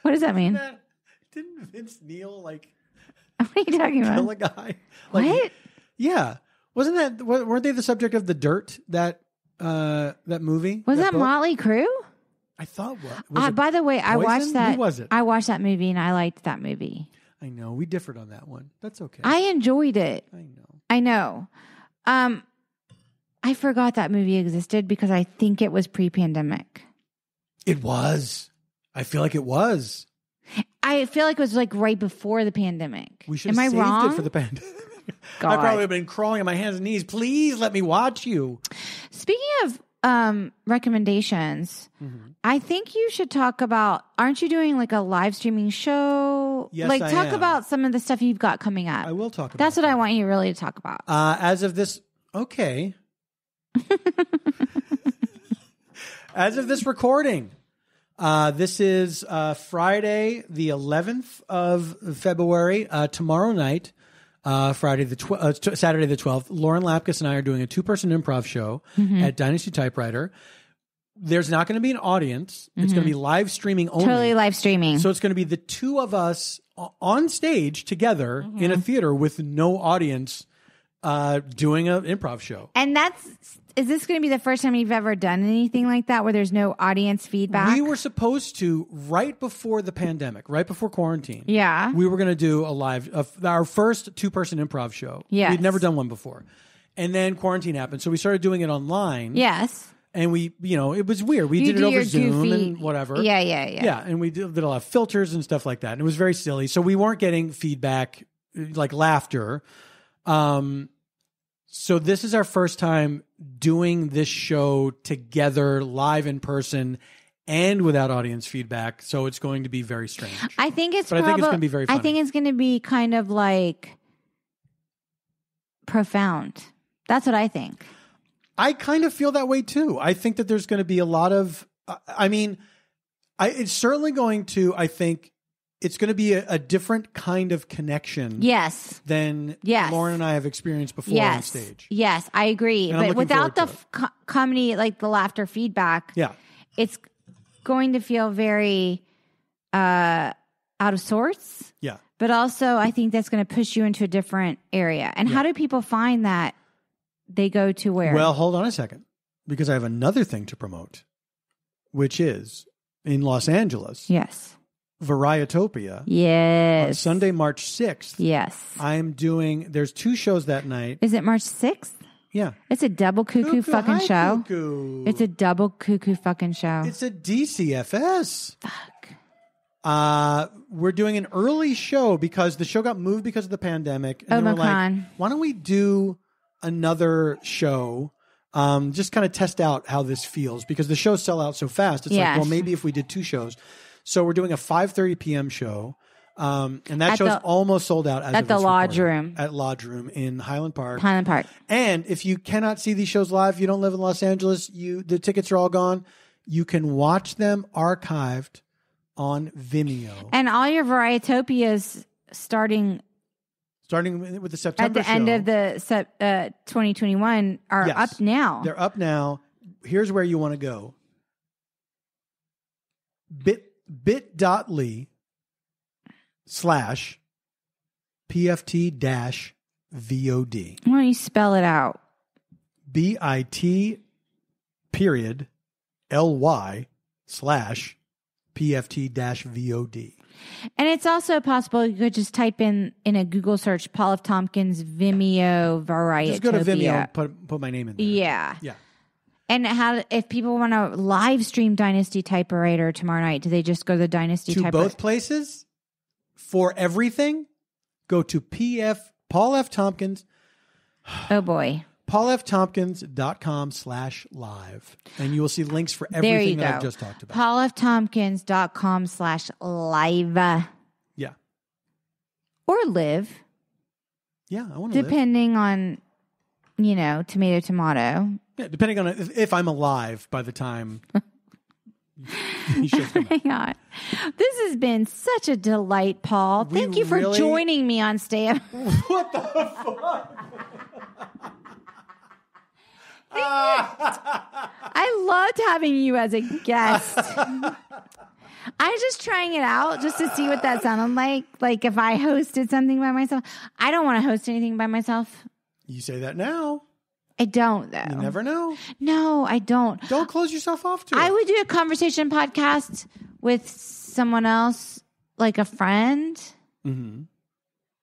What does that mean? Didn't Vince Neil what are you talking about? kill a guy? What? Yeah. Weren't they the subject of The Dirt, that movie? Was that Motley Crue? I thought what? By the way, I watched that. Who was it? I watched that movie and I liked that movie. I know. We differed on that one. That's okay. I enjoyed it. I know. I forgot that movie existed because I think it was pre-pandemic. It was. I feel like it was. I feel like it was right before the pandemic. We should have saved it for the pandemic. God. I probably have been crawling on my hands and knees. Please let me watch you. Speaking of recommendations, I think you should talk about, aren't you doing a live streaming show? Yes, talk about some of the stuff you've got coming up. I will talk about That's what I want you really to talk about. As of this, As of this recording, This is Friday, the 11th of February. Tomorrow night, Saturday the 12th, Lauren Lapkus and I are doing a 2-person improv show at Dynasty Typewriter. There's not going to be an audience. It's going to be live streaming only. Totally live streaming. So it's going to be the two of us on stage together in a theater with no audience doing an improv show. And is this going to be the first time you've ever done anything like that where there's no audience feedback? We were supposed to, right before the pandemic, right before quarantine. Yeah. We were going to do our first 2-person improv show. Yes. We'd never done one before. And then quarantine happened. So we started doing it online. Yes. And we, it was weird. We did it over Zoom and whatever. Yeah. Yeah, and we did a lot of filters and stuff like that. And it was very silly. So we weren't getting feedback, like laughter. So this is our first time doing this show together, live in person, and without audience feedback. So it's going to be very strange. I think it's going to be very funny. I think it's going to be kind of like profound. That's what I think. I kind of feel that way too. I think that there's going to be a lot of, it's certainly going to, I think it's going to be a different kind of connection. Yes. Than Lauren and I have experienced before on stage. Yes, I agree. And but without the comedy, like the laughter feedback, it's going to feel very out of sorts. Yeah. But also, I think that's going to push you into a different area. And how do people find that? They go to where? Well, hold on a second, because I have another thing to promote, which is in Los Angeles. Yes. Varietopia. Yes. On Sunday, March 6th. Yes. There's 2 shows that night. Is it March 6th? Yeah. It's a double cuckoo fucking show. Cuckoo. It's a double cuckoo fucking show. It's a DCFS. Fuck. We're doing an early show because the show got moved because of the pandemic. And then we're like, why don't we do another show, just kind of test out how this feels, because the shows sell out so fast. It's like, well, maybe if we did 2 shows. So we're doing a 5:30 p.m. show, and that show's almost sold out at the Lodge Room. At Lodge Room in Highland Park. Highland Park. And if you cannot see these shows live, you don't live in Los Angeles, the tickets are all gone. You can watch them archived on Vimeo. And all your Varietopias starting with the September at the end of the 2021 are up now. They're up now. Here's where you want to go. bit.ly/PFT-VOD. Why don't you spell it out? bit.ly/PFT-VOD. And it's also possible you could just type in a Google search, Paul F. Tompkins, Vimeo, Varietopia. Just go to Vimeo, put my name in there. Yeah. Yeah. And if people want to live stream Dynasty Typewriter tomorrow night, do they just go to the Dynasty Typewriter? To both places? For everything? Go to Paul F. Tompkins. Oh, boy. paulftompkins.com/live. And you will see links for everything that I've just talked about. paulftompkins.com/live. Yeah. Or live. Yeah, I want to live. Depending on, tomato. Yeah, depending on if I'm alive by the time these shows come out. Hang on. This has been such a delight, Paul. Thank you for joining me on Stay Up. What the fuck? I loved having you as a guest. I was just trying it out just to see what that sounded like. Like if I hosted something by myself. I don't want to host anything by myself. You say that now. I don't, though. You never know. No, I don't. Don't close yourself off to it. I would do a conversation podcast with someone else, like a friend. Mm-hmm.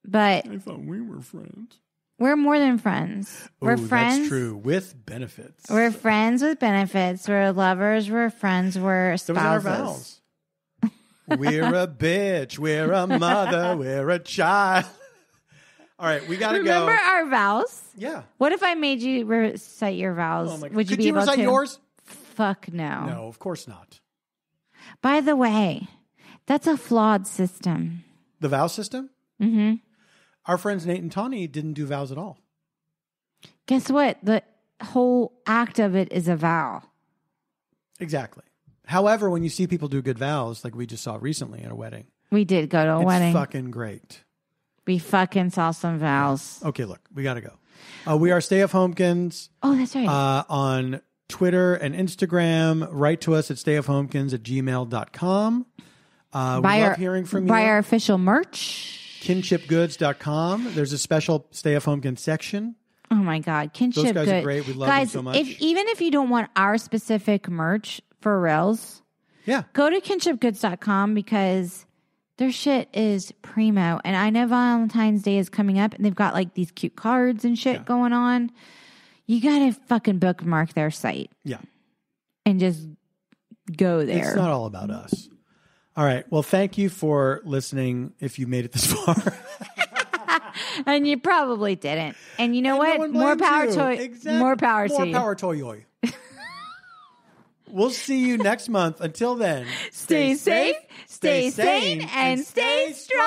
But I thought we were friends. We're more than friends. We're friends. That's true. With benefits. We're friends with benefits. We're lovers. We're friends. We're spouses. Those are our vows. We're a bitch. We're a mother. We're a child. All right, we got to go. Remember our vows? Yeah. What if I made you recite your vows? Oh my God. Would you Could be able to? recite yours? Fuck no. No, of course not. By the way, that's a flawed system. The vow system? Mm-hmm. Our friends Nate and Tawny didn't do vows at all. Guess what? The whole act of it is a vow. Exactly. However, when you see people do good vows, like we just saw recently at a wedding, We did go to a wedding. it's fucking great. We fucking saw some vows. Okay, look, we got to go. We are Stay F Homekins. Oh, that's right. On Twitter and Instagram. Write to us at stayfhomekins@gmail.com. We love hearing from you. Buy our official merch. Kinshipgoods.com. There's a special Stay F Homekins section. Oh my God. Kinship Those guys Good. are great. We love them so much. Even if you don't want our specific merch for reals, go to kinshipgoods.com because their shit is primo. And I know Valentine's Day is coming up and they've got like these cute cards and shit going on. You got to fucking bookmark their site. Yeah. And just go there. It's not all about us. All right. Well, thank you for listening if you made it this far. And you probably didn't. And you know what? No More power to exactly. More power to you. More power to you. We'll see you next month. Until then, stay safe, stay sane, and stay strong.